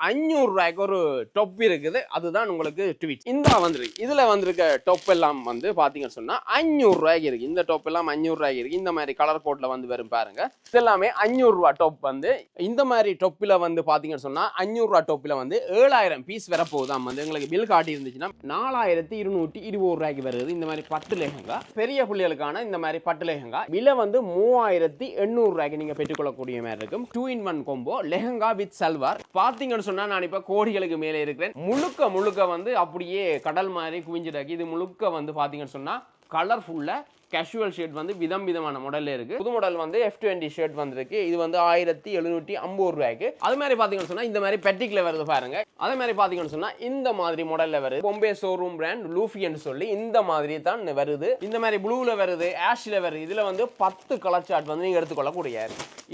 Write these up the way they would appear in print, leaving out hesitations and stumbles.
500 ரூபாய்க்கு ஒரு டொப் இருக்குது. அதுதான் உங்களுக்கு ட்வீட். இந்த வந்துருக்கு. இதுல வந்திருக்க டொப் எல்லாம் வந்து பாத்தீங்கன்னு சொன்னா 500 ரூபாய்க்கு இருக்கு. இந்த டொப் எல்லாம் 500 ரூபாய்க்கு இருக்கு. இந்த மாதிரி கலர் கோட்ல வந்து வரும் பாருங்க. இதெல்லாமே 500 ரூபாய் டொப் வந்து இந்த மாதிரி டொப்பில வந்து பாத்தீங்கன்னு சொன்னா 500 ரூபாய் டொப்பில வந்து 7000 பீஸ் வர போகுதாம். வந்து உங்களுக்கு பில் காட்டி இருந்துச்சுன்னா 4220 ரூபாய்க்கு வருது. இந்த மாதிரி பட்டு லேஹங்கா பெரிய புள்ளிகளுக்கான இந்த மாதிரி பட்டு லேஹங்கா விலை வந்து 3800 ரூபாய்க்கு நீங்க பெற்றுக்கொள்ளக்கூடிய மாதிரி இருக்கும். 2-in-1 combo lehenga with salwar. பாத்தீங்கன்னு சொன்னா நான் இப்ப கோடிகளுக்கு மேலே இருக்கிறேன். முழுக்க வந்து அப்படியே கடல் மாதிரி குவிஞ்சிருக்கு. இது முழுக்க வந்து பாத்தீங்கன்னு சொன்னா கலர்ஃபுல்லா கேஷுவல் ஷர்ட் வந்து விதமான மாடல்ல இருக்கு. புது மாடல் வந்து F20 ஷர்ட் வந்திருக்கு. இது வந்து 1750 ரூபாய்க்கு. அது மாதிரி பாத்தீங்கன்னு சொன்னா இந்த மாதிரி பெட்டிக்ல வருது பாருங்க. அதே மாதிரி பாத்தீங்கன்னு சொன்னா இந்த மாதிரி மாடல்ல வருது. பொம்பே ஷோரூம் பிராண்ட் லூஃபின்னு சொல்லி இந்த மாதிரி தான் வருது. இந்த மாதிரி ப்ளூல வருது, ஆஷ்ல வருது. இதுல வந்து 10 கலர் சார்ட் வந்து நீங்க எடுத்துக்கொள்ள கூடிய.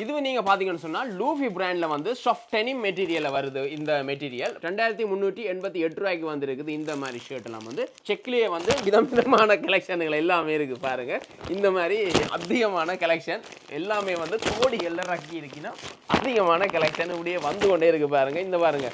இது நீங்க பாத்தீங்கன்னு சொன்னா லூஃபி பிராண்ட்ல வந்து சாஃப்ட் டெனிம் மெட்டீரியல்ல வருது. இந்த மெட்டீரியல் 2388 ரூபாய்க்கு வந்திருக்குது. இந்த மாதிரி ஷர்ட் எல்லாம் வந்து செக்லயே வந்து விதமான கலெக்ஷன்கள் எல்லாமே இருக்கு பாருங்க. இந்த மாதிரி அதிகமான கலெக்ஷன் எல்லாமே வந்து கோடிகள்ல ரக்கி இருக்குன்னா அதிகமான கலெக்ஷன் இப்படியே வந்து கொண்டே இருக்கு பாருங்க. இந்த பாருங்க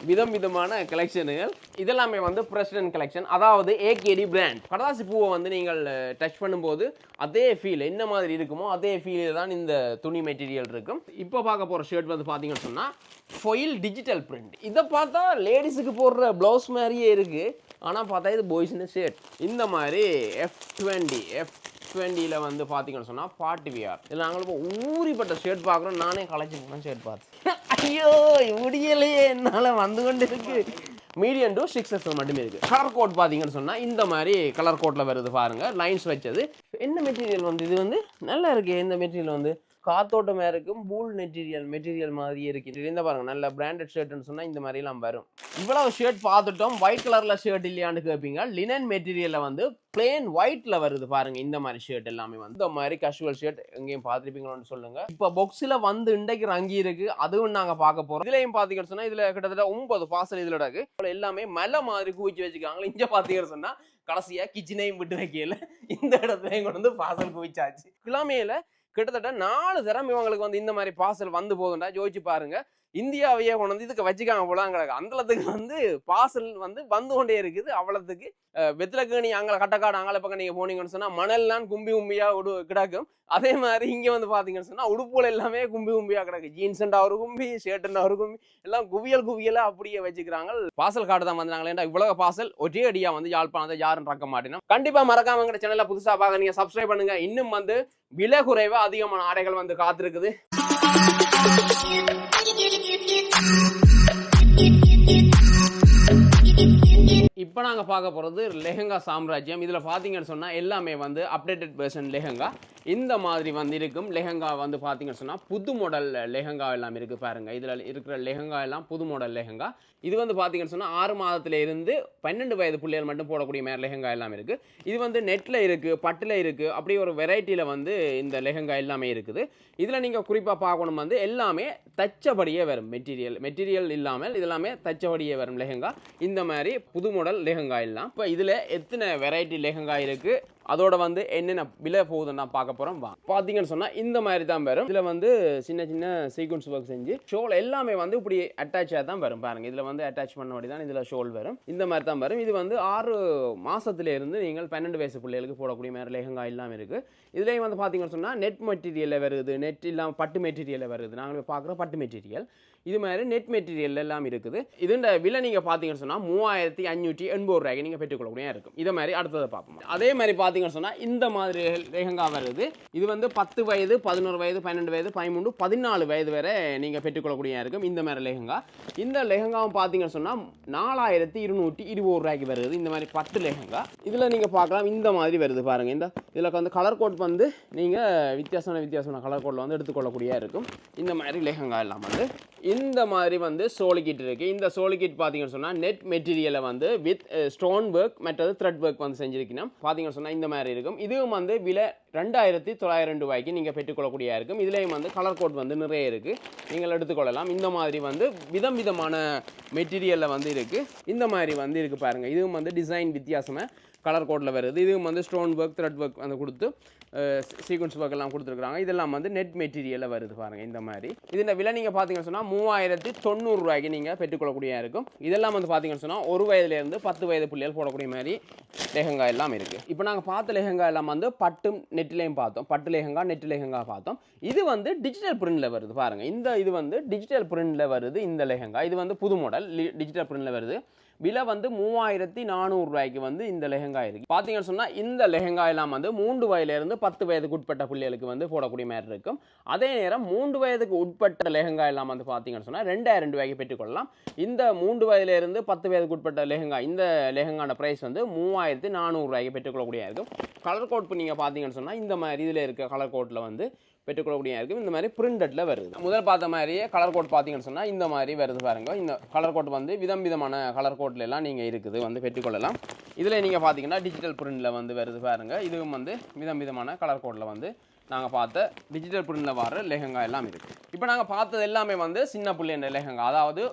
விதமான கலெக்ஷனுகள் இதெல்லாமே வந்து பிரசிடென்ட் கலெக்ஷன். அதாவது AKD பிராண்ட். கடதாசி பூவை வந்து நீங்கள் டச் பண்ணும்போது அதே ஃபீல் என்ன மாதிரி இருக்குமோ அதே ஃபீலில் தான் இந்த துணி மெட்டீரியல் இருக்கும். இப்போ பார்க்க போகிற ஷர்ட் வந்து பார்த்தீங்கன்னு சொன்னால் ஃபொயில் டிஜிட்டல் பிரிண்ட். இதை பார்த்தா லேடிஸுக்கு போடுற ப்ளவுஸ் மாதிரியே இருக்கு. ஆனால் பார்த்தா இது பாய்ஸ்னு ஷர்ட். இந்த மாதிரி F20ல வந்து பார்த்தீங்கன்னு சொன்னால் பார்ட்டி வியர். இதில் நாங்கள் ஊறிப்பட்ட ஷர்ட் பார்க்குறோம். நானே கலெக்ஷன் பண்ண ஷர்ட் பார்த்தேன். ஐயோ முடியலையே என்னால் வந்து கொண்டு இருக்கு. மீடியம் டு 6XL மட்டுமே இருக்கு. கலர் கோட் பார்த்தீங்கன்னு சொன்னால் இந்த மாதிரி கலர் கோட்டில் வருது பாருங்க. லைன்ஸ் வச்சது. என்ன மெட்டீரியல் வந்து இது வந்து நல்லா இருக்கு. இந்த மெட்டீரியல் வந்து காத்தோட்டமா இருக்கும். பூல் மெட்டீரியல் மாதிரி இருக்கு. இந்த பாருங்க நல்ல பிராண்டட் ஷர்ட்னு சொன்னா இந்த மாதிரி எல்லாம் வரும். இவ்வளவு ஷர்ட் பார்த்துட்டோம். ஒயிட் கலர்ல ஷர்ட் இல்லையான்னு கேட்பீங்க. லினன் மெட்டீரியல்ல வந்து பிளேன் ஒயிட்ல வருது பாருங்க. இந்த மாதிரி ஷர்ட் எல்லாமே வந்து இந்த மாதிரி கேஷுவல் ஷர்ட் எங்கேயும் பார்த்துருப்பீங்களோன்னு சொல்லுங்க. இப்போ பாக்ஸ்ல வந்து இன்றைக்கு ரங்கி இருக்கு. அதுவும் நாங்க பார்க்க போறோம். இதுலயும் பாத்தீங்கன்னு சொன்னா இதுல கிட்டத்தட்ட 9 பார்சல் இதுல இருக்கு. எல்லாமே மலை மாதிரி குவிச்சு வச்சுக்காங்க. இங்க பாத்தீங்கன்னு சொன்னா கடைசியா கிச்சனையும் விட்டு வைக்கல. இந்த இடத்துலயும் கொண்டு வந்து பார்சல் குவிச்சாச்சு. கிழமையில கிட்டத்தட்ட 4 தரம் இவங்களுக்கு வந்து இந்த மாதிரி பார்சல் வந்து போகுதுண்டா. யோசிச்சு பாருங்க. இந்தியாவையே கொண்டு வந்து இதுக்கு வச்சுக்காங்க போலாங்க. அந்தளத்துக்கு வந்து பார்சல் வந்து கொண்டே இருக்குது. அவ்வளவுக்கு வெத்திலக்கணி அங்கே கட்டக்காடு அங்கே பக்கம் நீங்க போனீங்கன்னு சொன்னா மணல்லாம் கும்பியா கிடக்கும். அதே மாதிரி இங்க வந்து பாத்தீங்கன்னு சொன்னா உடுப்புல எல்லாமே கும்பியா கிடக்கு. ஜீன்ஸ்ண்டா ஒரு கும்பி, ஷர்ட்ண்டா ஒரு கும்பி, எல்லாம் குவியலா அப்படியே வச்சுக்கிறாங்க. பார்சல் கார்டு தான் வந்தாங்களேண்டா. இவ்வளவு பார்சல் ஒரே அடியா வந்து யாழ்ப்பாணத்தை யாரும் ரக்க மாட்டேன்னா கண்டிப்பா மறக்காம சேனல்ல புதுசா பார்க்க நீங்க சப்ஸ்கிரைப் பண்ணுங்க. இன்னும் வந்து விலை குறைவா அதிகமான ஆடைகள் வந்து காத்திருக்குது. இப்போ நாங்க பார்க்க போறது லெஹங்கா சாம்ராஜ்யம். இதுல பாத்தீங்கன்னு சொன்னா எல்லாமே வந்து அப்டேட்டட் வெர்ஷன் லெஹங்கா இந்த மாதிரி வந்து இருக்கும். லெஹங்கா வந்து பாத்தீங்கன்னு சொன்னா புது மாடல் லெஹங்கா எல்லாம் இருக்கு பாருங்க. இதுல இருக்கிற லெஹங்கா எல்லாம் புது மாடல் லெஹங்கா. இது வந்து பாத்தீங்கன்னு சொன்னா 6 மாதத்துல இருந்து 12 வயது பிள்ளைகள் மட்டும் போடக்கூடிய மாதிரி லெஹங்கா எல்லாம் இருக்கு. இது வந்து நெட்ல இருக்கு, பட்டுல இருக்கு, அப்படியே ஒரு வெரைட்டியில வந்து இந்த லெஹங்கா எல்லாமே இருக்குது. இதுல நீங்க குறிப்பா பார்க்கணும் வந்து எல்லாமே தச்சபடியே வரும். மெட்டீரியல் இல்லாமல் இதெல்லாமே தச்சபடியே வரும் லெஹங்கா. இந்த மாதிரி புது மாடல் லெஹங்கா எல்லாம். இப்போ இதுல எத்தனை வெரைட்டி லெஹங்கா இருக்கு, அதோட வந்து என்னென்ன விலை போகுதுன்னு நான் பார்க்க போறோம். பாத்தீங்கன்னு சொன்னா இந்த மாதிரி தான் வரும். இதுல வந்து சின்ன சீக்வன்ஸ் ஒர்க் செஞ்சு ஷோல் எல்லாமே வந்து இப்படி அட்டாச்சா தான் வரும் பாருங்க. இதுல வந்து அட்டாச் பண்ணபடி தான் இதுல ஷோல் வரும். இந்த மாதிரி தான் வரும். இது வந்து 6 மாசத்துல இருந்து நீங்கள் 12 வயசு பிள்ளைகளுக்கு போடக்கூடிய மாதிரி லெஹங்கா எல்லாம் இருக்கு. இதுலயும் வந்து பாத்தீங்கன்னு சொன்னா நெட் மெட்டீரியல்ல வருது, நெட் இல்லாம பட்டு மெட்டீரியல்ல வருது. நாங்கள் பார்க்குற பட்டு மெட்டீரியல் இது மாதிரி நெட் மெட்டீரியல் எல்லாம் இருக்குது. இதுண்ட விலை நீங்க பாத்தீங்கன்னு சொன்னா 3580 ரூபாய்க்கு நீங்க பெற்றுக்கொள்ளக்கூடிய இருக்கும். இதை மாதிரி அடுத்ததை பார்ப்போம். அதே மாதிரி பாத்தீங்கன்னு சொன்னா இந்த மாதிரி லெஹங்கா வருது. இது வந்து 10 வயது, 11 வயது, 12 வயது, 13, 14 வயது வரை நீங்க பெற்றுக்கொள்ளக்கூடிய இருக்கும். இந்த மாதிரி லெஹங்கா. இந்த லெஹங்காவும் பாத்தீங்கன்னு சொன்னா 4220 ரூபாய்க்கு வருது. இந்த மாதிரி பட்டு லெஹங்கா. இதுல நீங்க பார்க்கலாம் இந்த மாதிரி வருது பாருங்க. இந்த இதுல வந்து கலர் கோட் வந்து நீங்க வித்தியாசமான கலர் கோட்ல வந்து எடுத்துக்கொள்ளக்கூடிய இருக்கும். இந்த மாதிரி லெஹங்கா எல்லாம் வந்து இந்த மாதிரி வந்து சோலிகிட் இருக்கு. இந்த சோலிகிட் பாத்தீங்கன்னு சொன்னா நெட் மெட்டீரியலை வந்து வித் ஸ்டோன் ஒர்க் மற்றது த்ரெட் ஒர்க் வந்து செஞ்சிருக்கணும். பாத்தீங்கன்னு சொன்னா இந்த மாதிரி இருக்கும். இதுவும் வந்து விலை 2900 ரூபாய்க்கு நீங்க பெற்றுக்கொள்ளக்கூடிய இருக்கும். இதுலயும் வந்து கலர் கோட் வந்து நிறைய இருக்கு, நீங்கள் எடுத்துக்கொள்ளலாம். இந்த மாதிரி வந்து விதமான மெட்டீரியல்ல வந்து இருக்கு. இந்த மாதிரி வந்து இருக்கு பாருங்க. இதுவும் வந்து டிசைன் வித்தியாசமா கலர் கோட்டில் வருது. இதுவும் வந்து ஸ்டோன் ஒர்க் த்ரெட் ஒர்க் வந்து கொடுத்து சீக்வன்ஸ் ஒர்க் எல்லாம் கொடுத்துருக்காங்க. இதெல்லாம் வந்து நெட் மெட்டீரியலில் வருது பாருங்கள். இந்த மாதிரி இதோட விலை நீங்கள் பார்த்தீங்கன்னு சொன்னால் 3090 ரூபாய்க்கு நீங்கள் பெற்றுக்கொள்ளக்கூடிய இருக்கும். இதெல்லாம் வந்து பார்த்தீங்கன்னு சொன்னால் 1 வயதுலேருந்து 10 வயது பிள்ளைகள் போடக்கூடிய மாதிரி லெஹங்கா எல்லாம் இருக்குது. இப்போ நாங்கள் பார்த்த லெஹங்கா எல்லாம் வந்து பட்டும் நெட்டிலையும் பார்த்தோம். பட்டு லெஹங்கா நெட்டு லெஹங்கா பார்த்தோம். இது வந்து டிஜிட்டல் பிரிண்டில் வருது பாருங்கள். இது வந்து டிஜிட்டல் பிரிண்டில் வருது. இந்த லெஹங்கா இது வந்து புது மாடல் டிஜிட்டல் பிரிண்டில் வருது. விலை வந்து 3400 ரூபாய்க்கு வந்து இந்த லெஹங்கா இருக்குது. பார்த்தீங்கன்னு சொன்னால் இந்த லெஹங்கா எல்லாம் வந்து 3 வயதுலேருந்து 10 வயதுக்கு உட்பட்ட பிள்ளைகளுக்கு வந்து போடக்கூடிய மாதிரி இருக்கும். அதே நேரம் 3 வயதுக்கு உட்பட்ட லெஹங்கா எல்லாம் வந்து பார்த்தீங்கன்னு சொன்னால் 2000 ரூபாய்க்கு பெற்றுக்கொள்ளலாம். இந்த 3 வயதுலேருந்து 10 வயதுக்கு உட்பட்ட லெஹங்கா இந்த லெஹங்கான ப்ரைஸ் வந்து 3400 ரூபாய்க்கு பெற்றுக்கொள்ளக்கூடிய இருக்கும். கலர் கோட் நீங்கள் பார்த்தீங்கன்னு சொன்னால் இந்த மாதிரி இதில் இருக்க கலர் கோட்டில் வந்து பெற்றுக்கொள்ளக்கூடிய இருக்கும். இந்த மாதிரி பிரிண்டட்ல வருது. முதல் பார்த்த மாதிரியே கலர் கோட் பார்த்தீங்கன்னு சொன்னால் இந்த மாதிரி வருது பாருங்க. இந்த கலர் கோட் வந்து விதமான கலர் கோட்ல எல்லாம் நீங்கள் இருக்குது வந்து பெற்றுக்கொள்ளலாம். இதில் நீங்கள் பார்த்தீங்கன்னா டிஜிட்டல் பிரிண்டில் வந்து வருது பாருங்க. இதுவும் வந்து விதமான கலர் கோட்டில் வந்து நாங்கள் பார்த்த டிஜிட்டல் பிரிண்டில் வர லெஹங்கா எல்லாம் இருக்குது. இப்போ நாங்கள் பார்த்தது எல்லாமே வந்து சின்ன பிள்ளைன்ற லெஹங்கா, அதாவது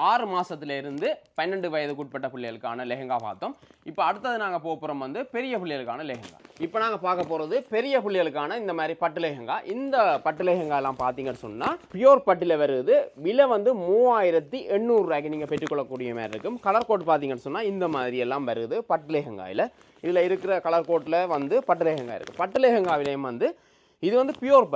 6 மாதத்துலேருந்து 12 வயதுக்கு உட்பட்ட பிள்ளைகளுக்கான லெஹங்கா பார்த்தோம். இப்போ அடுத்தது நாங்கள் போகிறோம் வந்து பெரிய பிள்ளைகளுக்கான லெஹங்கா. இப்போ நாங்கள் பார்க்க போகிறது பெரிய பிள்ளைகளுக்கான இந்த மாதிரி பட்டு லெஹங்கா. இந்த பட்டு லெஹங்கா எல்லாம் பார்த்தீங்கன்னு சொன்னால் பியூர் பட்டில் வருது. விலை வந்து 3800 ரூபாய்க்கு நீங்கள் பெற்றுக்கொள்ளக்கூடிய மாதிரி இருக்கும். கலர் கோட் பார்த்தீங்கன்னு சொன்னால் இந்த மாதிரி எல்லாம் வருது பட்டு லெஹங்காயில். இதில் இருக்கிற கலர் கோட்டில் வந்து பட்டு லெஹங்கா இருக்குது. பட்டு லெஹங்காவிலையும் வந்து இது வந்து பியூர்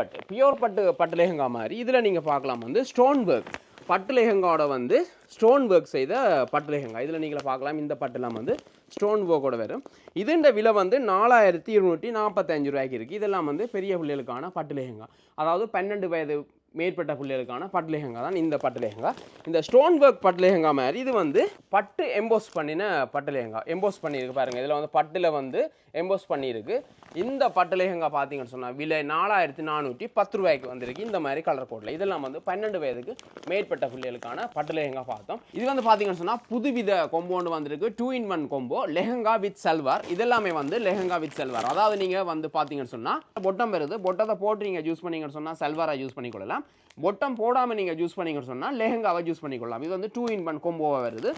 பட்டு லெஹங்கா மாதிரி. இதில் நீங்கள் பார்க்கலாம் வந்து ஸ்டோன் ஒர்க் பட்டு லெஹங்காவோட வந்து ஸ்டோன் ஒர்க் செய்த பட்டு லெஹங்கா. இதில் நீங்கள் பார்க்கலாம் இந்த பட்டுலாம் வந்து ஸ்டோன் ஒர்க்கோட வரும். இதுன்ற விலை வந்து 4245 ரூபாய்க்கு இருக்குது. இதெல்லாம் வந்து பெரிய பிள்ளைகளுக்கான பட்டு லெஹங்கா, அதாவது 12 வயது மேற்பட்ட பிள்ளைகளுக்கான பட்டு லெஹங்கா தான் இந்த பட்டு லெஹங்கா. இந்த ஸ்டோன் ஒர்க் பட்டு லெஹங்கா மாதிரி இது வந்து பட்டு எம்போஸ் பண்ணின பட்டு லெஹங்கா. எம்போஸ் பண்ணியிருக்கு பாருங்கள். இதில் வந்து பட்டில் வந்து எம்போஸ் பண்ணியிருக்கு. இந்த பட்டு லெஹங்கா பார்த்தீங்கன்னு சொன்னால் விலை 4410 ரூபாய்க்கு வந்திருக்கு. இந்த மாதிரி கலர் கோட்டில் இதெல்லாம் வந்து 12 வயதுக்கு மேற்பட்ட பிள்ளைகளுக்கான பட்டு லெஹங்கா பார்த்தோம். இது வந்து பார்த்தீங்கன்னு சொன்னால் புதுவித கொம்போண்டு வந்திருக்கு. 2-in-1 combo lehenga with salwar. இதெல்லாமே வந்து லெஹங்கா வித் சல்வார். அதாவது நீங்கள் வந்து பார்த்தீங்கன்னு சொன்னால் பொட்டம் வருது. பொட்டத்தை போட்டு நீங்கள் யூஸ் பண்ணிங்கன்னு சொன்னால் சல்வாரை யூஸ் பண்ணிக்கொள்ளலாம். பொட்டம் போடாமல் நீங்கள் யூஸ் பண்ணிங்கன்னு சொன்னால் லெஹங்காவை யூஸ் பண்ணிக்கொள்ளலாம். இது வந்து 2-in-1 கொம்போவாக வருது.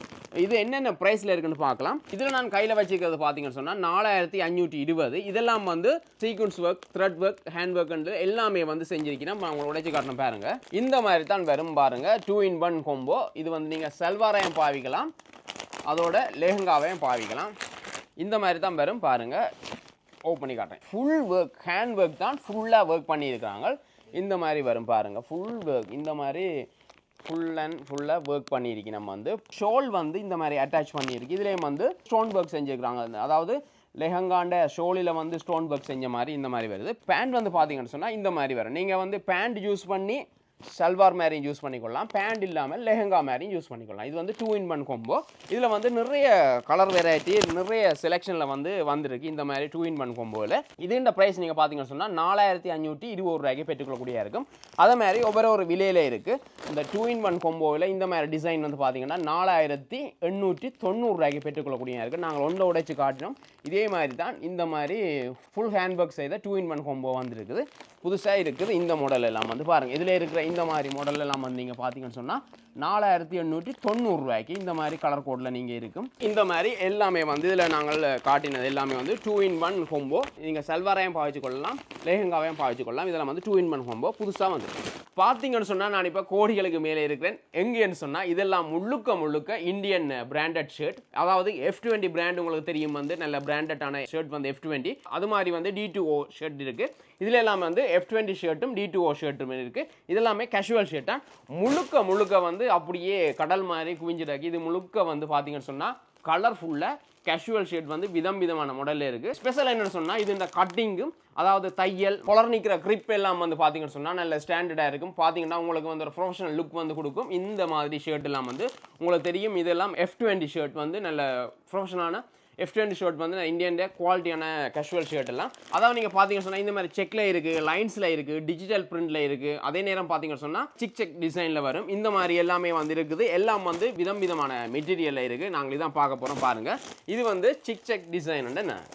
இது என்னென்ன ப்ரைஸில் இருக்குன்னு பார்க்கலாம். இதில் நான் கையில் வச்சுக்கிறது பார்த்தீங்கன்னு சொன்னால் 4520. இதெல்லாம் வந்து sequence work thread work hand work எல்லாமே வந்து செஞ்சிருக்கேன். நான் உங்களை உடைச்சு காட்டணும் பாருங்க. இந்த மாதிரி தான் வரும் பாருங்க. 2-in-1 combo. இது வந்து நீங்கள் சல்வாரையும் பாவிக்கலாம், அதோட லெஹங்காவையும் பாவிக்கலாம். இந்த மாதிரி தான் வரும் பாருங்க. ஓப்பன் பண்ணி காட்டுறேன். ஃபுல் ஒர்க் ஹேண்ட் ஒர்க் தான் ஃபுல்லாக ஒர்க் பண்ணியிருக்காங்க. இந்த மாதிரி வரும் பாருங்கள். ஃபுல் ஒர்க் இந்த மாதிரி ஃபுல்லாக ஒர்க் பண்ணியிருக்கு. நம்ம வந்து ஷோல் வந்து இந்த மாதிரி அட்டாச் பண்ணியிருக்கு. இதுலேயும் வந்து ஸ்டோன் ஒர்க் செஞ்சுருக்காங்க. அதாவது லெஹங்காண்ட ஷோலில் வந்து ஸ்டோன் ஒர்க் செஞ்ச மாதிரி இந்த மாதிரி வருது. பேண்ட் வந்து பார்த்தீங்கன்னு சொன்னால் இந்த மாதிரி வரும். நீங்கள் வந்து பேண்ட் யூஸ் பண்ணி சல்வார் மாதிரியும் யூஸ் பண்ணிக்கொள்ளலாம், பேண்ட் இல்லாமல் லெஹங்கா மாதிரியும் யூஸ் பண்ணிக்கொள்ளலாம். இது வந்து 2-in-1 கொம்போ. இதில் வந்து நிறைய கலர் வெரைட்டி நிறைய செலெக்ஷனில் வந்து வந்திருக்கு இந்த மாதிரி 2-in-1 கொம்போவில். இதுன்ற ப்ரைஸ் நீங்கள் பார்த்தீங்கன்னு சொன்னால் 4520 ரூபாய்க்கு பெற்றுக்கொள்ளக்கூடிய இருக்கும். அதே மாதிரி ஒவ்வொரு விலையில இருக்குது. இந்த 2-in-1 கொம்போவில் இந்த மாதிரி டிசைன் வந்து பார்த்தீங்கன்னா 4890 ரூபாய்க்கு பெற்றுக்கொள்ளக்கூடிய இருக்குது. நாங்கள் ஒன்றை உடைச்சு காட்டினோம். இதே மாதிரி தான் இந்த மாதிரி ஃபுல் ஹேண்ட் ஒர்க் செய்த 2-in-1 கொம்போ வந்துருக்குது. புதுசாக இருக்குது இந்த மாடல் எல்லாம் வந்து பாருங்கள். இதில் இருக்கிற இந்த மாதிரி மாடல் எல்லாம் வந்து நீங்கள் பார்த்தீங்கன்னு சொன்னால் 4890 ரூபாய்க்கு இந்த மாதிரி கலர் கோடில் நீங்கள் இருக்கும். இந்த மாதிரி எல்லாமே வந்து இதில் நாங்கள் காட்டினது எல்லாமே வந்து 2-in-1 கொம்போ. நீங்கள் சல்வாரையும் பாவிச்சு கொள்ளலாம், லெஹங்காவையும் பாவிச்சு கொள்ளலாம். இதெல்லாம் வந்து 2-in-1 கொம்போ புதுசாக வந்து பார்த்தீங்கன்னு சொன்னால் நான் இப்போ கோடிகளுக்கு மேலே இருக்கிறேன். எங்கேன்னு சொன்னால் இதெல்லாம் முழுக்க இந்தியன் பிராண்டட் ஷர்ட். அதாவது F20 பிராண்ட் உங்களுக்கு தெரியும், வந்து நல்ல பிராண்டடான ஷர்ட் வந்து F20. அது மாதிரி வந்து D2O ஷர்ட் இருக்குது. இதில் எல்லாமே வந்து F20 ஷர்ட்டும் D2O ஷர்ட்டும் இருக்குது. இதெல்லாமே கேஷுவல் ஷர்ட் தான். முழுக்க வந்து அப்படியே கடல் மாதிரி குவிஞ்சிடாக்கி. இது முழுக்க வந்து பார்த்தீங்கன்னு சொன்னால் கலர்ஃபுல்லாக கேஷுவல் ஷர்ட் வந்து விதமான மாடலில் இருக்குது. ஸ்பெஷல் என்னன்னு சொன்னால் இது இந்த கட்டிங்கும், அதாவது தையல் கொலர் நிற்கிற கிரிப் எல்லாம் வந்து பார்த்தீங்கன்னு சொன்னால் நல்ல ஸ்டாண்டர்டாக இருக்கும். பார்த்தீங்கன்னா உங்களுக்கு வந்து ஒரு ப்ரொஃபஷனல் லுக் வந்து கொடுக்கும். இந்த மாதிரி ஷர்ட் எல்லாம் வந்து உங்களுக்கு தெரியும். இதெல்லாம் F20 ஷர்ட் வந்து நல்ல ப்ரொஃபஷனலான F20 ஷர்ட் வந்து இந்தியன் குவாலிட்டியான கேஷுவல் ஷர்ட் எல்லாம். அதாவது நீங்கள் பார்த்தீங்கன்னு சொன்னால் இந்த மாதிரி செக்கில் இருக்குது, லைன்ஸில் இருக்குது, டிஜிட்டல் பிரிண்டில் இருக்குது. அதே நேரம் பார்த்தீங்கன்னு சொன்னால் செக் டிசைனில் வரும். இந்த மாதிரி எல்லாமே வந்து இருக்குது. எல்லாம் வந்து விதமான மெட்டீரியலில் இருக்குது. நாங்கள் இதான் பார்க்க போகிறோம் பாருங்கள். இது வந்து செக் டிசைன்.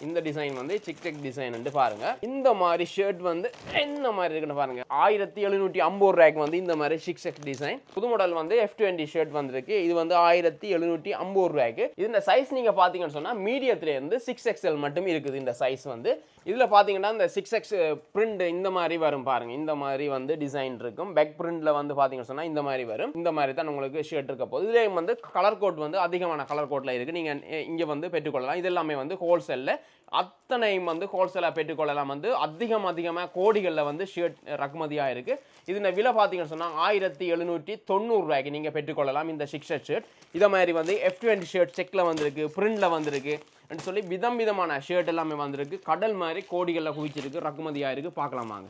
இந்த டிசைன் வந்து செக் டிசைன் பாருங்கள். இந்த மாதிரி ஷர்ட் வந்து என்ன மாதிரி இருக்குன்னு பாருங்கள். 1750 ரூபாய்க்கு வந்து இந்த மாதிரி செக் டிசைன் புது மாடல் வந்து F20 ஷர்ட் வந்துருக்கு. இது வந்து 1750 ரூபாய்க்கு. இந்த சைஸ் நீங்கள் பார்த்தீங்கன்னு சொன்னால் மீடியத்துலேருந்து 6XL மட்டும் இருக்குது இந்த சைஸ் வந்து. இதில் பார்த்தீங்கன்னா இந்த 6X பிரிண்ட் இந்த மாதிரி வரும் பாருங்கள். இந்த மாதிரி வந்து டிசைன் இருக்கும். பேக் பிரிண்டில் வந்து பார்த்தீங்கன்னு சொன்னால் இந்த மாதிரி வரும். இந்த மாதிரி தான் உங்களுக்கு ஷர்ட் இருக்க போகுது. இதுலேயும் வந்து கலர் கோட் வந்து அதிகமான கலர் கோட்டில் இருக்குது. நீங்கள் இங்கே வந்து பெற்றுக்கொள்ளலாம். இது எல்லாமே வந்து ஹோல்சேலில் அத்தனையும் வந்து ஹோல்சேலாக பெற்றுக்கொள்ளலாம். வந்து அதிகமாக கோடிகளில் வந்து ஷர்ட் ரகுமதியாக இருக்குது. இதோட விலை பார்த்தீங்கன்னு சொன்னால் 1790 ரூபாய்க்கு நீங்கள் பெற்றுக்கொள்ளலாம் இந்த 6X ஷர்ட். இதை மாதிரி வந்து F20 ஷர்ட் செக்கில் வந்திருக்கு, பிரிண்டில் வந்திருக்கு சொல்லி விதமான ஷர்ட் எல்லாமே வந்திருக்கு. கடல் மாதிரி கோடிகளில் குவிச்சிருக்கு, ரகுமதியாக இருக்குது. பார்க்கலாமாங்க.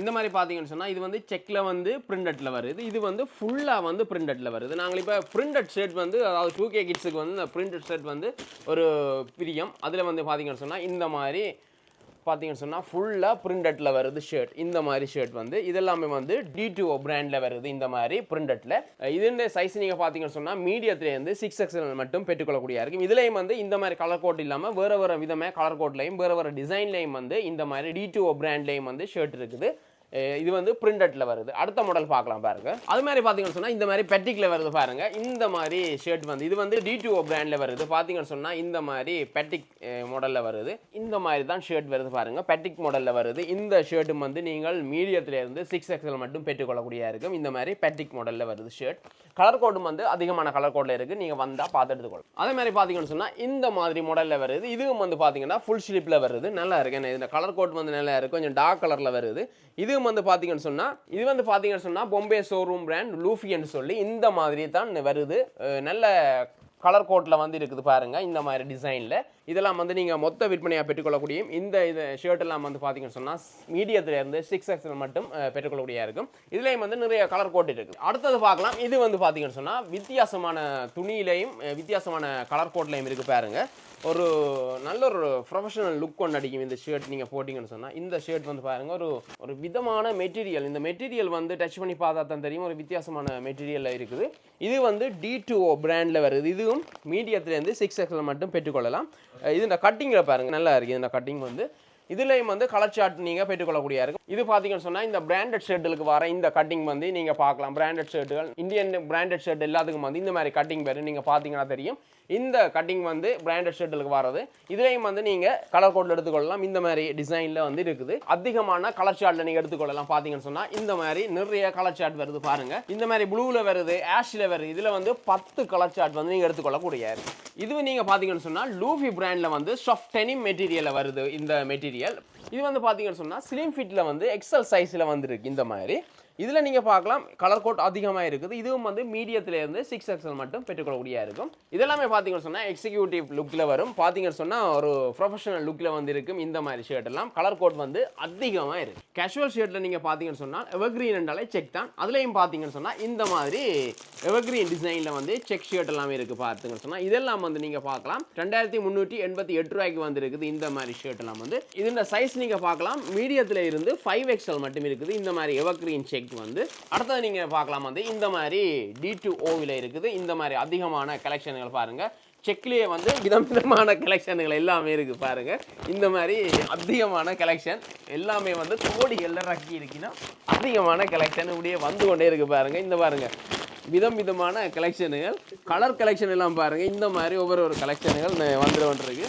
இந்த மாதிரி பார்த்தீங்கன்னு சொன்னால் இது வந்து செக்கில் வந்து பிரிண்டட்டில் வருது. இது வந்து ஃபுல்லாக வந்து பிரிண்டட்டில் வருது. நாங்கள் இப்போ பிரிண்டட் ஷர்ட் வந்து அதாவது 2K கிட்ஸுக்கு வந்து இந்த பிரிண்டட் ஷர்ட் வந்து ஒரு பிரியம். அதில் வந்து பார்த்தீங்கன்னு சொன்னால் இந்த மாதிரி பார்த்தீங்கன்னு சொன்னால் ஃபுல்லாக பிரிண்டட்டில் வருது ஷர்ட். இந்த மாதிரி ஷர்ட் வந்து இதெல்லாமே வந்து D2O பிராண்டில் வருது. இந்த மாதிரி பிரிண்டட்டில் இதுன்ற சைஸ் நீங்கள் பார்த்தீங்கன்னு சொன்னால் மீடியத்துலேருந்து 6XL மட்டும் பெற்றுக்கொள்ளக்கூடிய இருக்கும். இதுலேயும் வந்து இந்த மாதிரி கலர் கோட் இல்லாமல் வேறு விதமாக கலர் கோட்லையும் வேறு டிசைன்லையும் வந்து இந்த மாதிரி D2O பிராண்ட்லேயும் வந்து ஷர்ட் இருக்குது. இது வந்து பிரிண்டட்ல வருது. அடுத்த மாடல் பார்க்கலாம் பாருங்க. அது மாதிரி பார்த்தீங்கன்னு சொன்னால் இந்த மாதிரி பெட்டிக்ல வருது பாருங்க. இந்த மாதிரி ஷர்ட் வந்து இது வந்து D2O பிராண்ட்ல வருது. பார்த்தீங்கன்னு சொன்னால் இந்த மாதிரி பெட்டிக் மாடலில் வருது. இந்த மாதிரி தான் ஷர்ட் வருது பாருங்க. பெட்டிக் மாடலில் வருது. இந்த ஷர்ட்டும் வந்து நீங்கள் மீடியத்திலிருந்து 6XL மட்டும் பெற்றுக்கொள்ளக்கூடிய இருக்கும். இந்த மாதிரி பெட்டிக் மாடலில் வருது ஷர்ட். கலர் கோடும் வந்து அதிகமான கலர் கோடில் இருக்குது. நீங்கள் வந்தால் பார்த்து எடுத்துக்கொள்ளும். அதே மாதிரி பார்த்தீங்கன்னு சொன்னால் இந்த மாதிரி மாடலில் வருது. இதுவும் வந்து பார்த்தீங்கன்னா ஃபுல் ஸ்லீப்பில் வருது. நல்லா இருக்கு. இந்த கலர் கோட் வந்து நல்லா இருக்கு. கொஞ்சம் டார்க் கலரில் வருது. இதுவும் வந்து பார்த்தீங்கன்னு சொன்னால் இது வந்து பார்த்தீங்கன்னு சொன்னால் பொம்பே ஷோரூம் பிராண்ட் லூஃபின்னு சொல்லி இந்த மாதிரி தான் வருது. நல்ல கலர் கோட்டில் வந்து இருக்குது பாருங்கள். இந்த மாதிரி டிசைனில் இதெல்லாம் வந்து நீங்கள் மொத்த விற்பனையாக பெற்றுக்கொள்ளக்கூடிய இந்த ஷர்ட் எல்லாம் வந்து பார்த்தீங்கன்னு சொன்னால் மீடியத்துலேருந்து 6XL மட்டும் பெற்றுக்கொள்ளக்கூடிய இருக்கும். இதுலேயும் வந்து நிறைய கலர் கோட் இருக்குது. அடுத்தது பார்க்கலாம். இது வந்து பார்த்தீங்கன்னு சொன்னால் வித்தியாசமான துணியிலையும் வித்தியாசமான கலர் கோட்லையும் இருக்குது பாருங்கள். ஒரு நல்ல ஒரு ப்ரொஃபஷனல் லுக் ஒன்று அடிக்கும் இந்த ஷர்ட் நீங்கள் போட்டிங்கன்னு சொன்னால். இந்த ஷர்ட் வந்து பாருங்கள் ஒரு விதமான மெட்டீரியல். இந்த மெட்டீரியல் வந்து டச் பண்ணி பார்த்தா தான் தெரியும். ஒரு வித்தியாசமான மெட்டீரியலில் இருக்குது. இது வந்து D2O பிராண்டில் வருது. இதுவும் மீடியத்துலேருந்து 6XL மட்டும் பெற்றுக்கொள்ளலாம். இது இந்த கட்டிங்கில் பாருங்கள் நல்லா இருக்குது. இந்த கட்டிங் வந்து இதுலேயும் வந்து கலர் சார்ட் நீங்கள் பெற்றுக்கொள்ளக்கூடிய இருக்கும். இது பார்த்தீங்கன்னு சொன்னால் இந்த பிராண்டட் ஷர்ட்டுகளுக்கு வர இந்த கட்டிங் வந்து நீங்கள் பார்க்கலாம். பிராண்டட் ஷர்ட்டுகள் இந்தியன் பிராண்டட் ஷர்ட் எல்லாத்துக்கும் வந்து இந்த மாதிரி கட்டிங் பேர் நீங்கள் பார்த்தீங்கன்னா தெரியும். இந்த கட்டிங் வந்து பிராண்டட் ஷர்ட்டுகளுக்கு வரது. இதுலேயும் வந்து நீங்கள் கலர் கோட்டில் எடுத்துக்கொள்ளலாம். இந்த மாதிரி டிசைனில் வந்து இருக்குது. அதிகமான கலர் சார்ட்டில் நீங்கள் எடுத்துக்கொள்ளலாம். பார்த்தீங்கன்னு சொன்னால் இந்த மாதிரி நிறைய கலர் சார்ட் வருது பாருங்கள். இந்த மாதிரி ப்ளூவில் வருது, ஆஷில் வருது. இதில் வந்து 10 கலர் சார்ட் வந்து நீங்கள் எடுத்துக்கொள்ளக்கூடிய. இது நீங்கள் பார்த்தீங்கன்னு சொன்னால் லூஃபி பிராண்டில் வந்து சாஃப்ட் டெனிம் மெட்டீரியலில் வருது. இந்த மெட்டீரியல் இது வந்து பார்த்தீங்கன்னு சொன்னால் ஸ்லிம் ஃபிட்டில் வந்து எக்ஸல் சைஸில் வந்துருக்கு. இந்த மாதிரி இதில் நீங்கள் பார்க்கலாம் கலர் கோட் அதிகமாக இருக்குது. இதுவும் வந்து மீடியத்துலேருந்து 6XL மட்டும் பெற்றுக்கொள்ளக்கூடிய இருக்கும். இதெல்லாமே பார்த்தீங்கன்னு சொன்னால் எக்ஸிக்யூட்டிவ் லுக்கில் வரும். பார்த்தீங்கன்னு சொன்னால் ஒரு ப்ரொஃபஷனல் லுக்கில் வந்து இருக்கும். இந்த மாதிரி ஷர்ட் எல்லாம் கலர் கோட் வந்து அதிகமாக இருக்குது. கேஷுவல் ஷர்ட்டில் நீங்கள் பார்த்தீங்கன்னு சொன்னால் எவர்கிரீன் என்றாலே செக் தான். அதுலேயும் பார்த்தீங்கன்னு சொன்னால் இந்த மாதிரி எவர்கிரீன் டிசைனில் வந்து செக் ஷர்ட் எல்லாமே இருக்குது. பார்த்தீங்கன்னு சொன்னால் இதெல்லாம் வந்து நீங்கள் பார்க்கலாம் 2388 ரூபாய்க்கு வந்து இருக்குது. இந்த மாதிரி ஷர்ட் எல்லாம் வந்து இதோட சைஸ் நீங்கள் பார்க்கலாம் மீடியத்தில் இருந்து 5XL மட்டும் இருக்குது. இந்த மாதிரி எவர்கிரீன் செக் வந்து அடுத்தது நீங்க பார்க்கலாம் வந்து இந்த மாதிரி D2O இருக்குது. இந்த மாதிரி அதிகமான கலெக்ஷன்கள் பாருங்க. செக்லேயே வந்து விதமான கலெக்ஷன்கள் எல்லாமே இருக்கு பாருங்க. இந்த மாதிரி அதிகமான கலெக்ஷன் எல்லாமே வந்து கோடிகள்ல ரக்கி இருக்குன்னா அதிகமான கலெக்ஷன் இப்படியே வந்து கொண்டே இருக்கு பாருங்க. இந்த பாருங்க விதமான கலெக்ஷனுகள் கலர் கலெக்ஷன் எல்லாம் பாருங்க. இந்த மாதிரி ஒவ்வொரு கலெக்ஷன்கள் வந்துட்டு இருக்கு.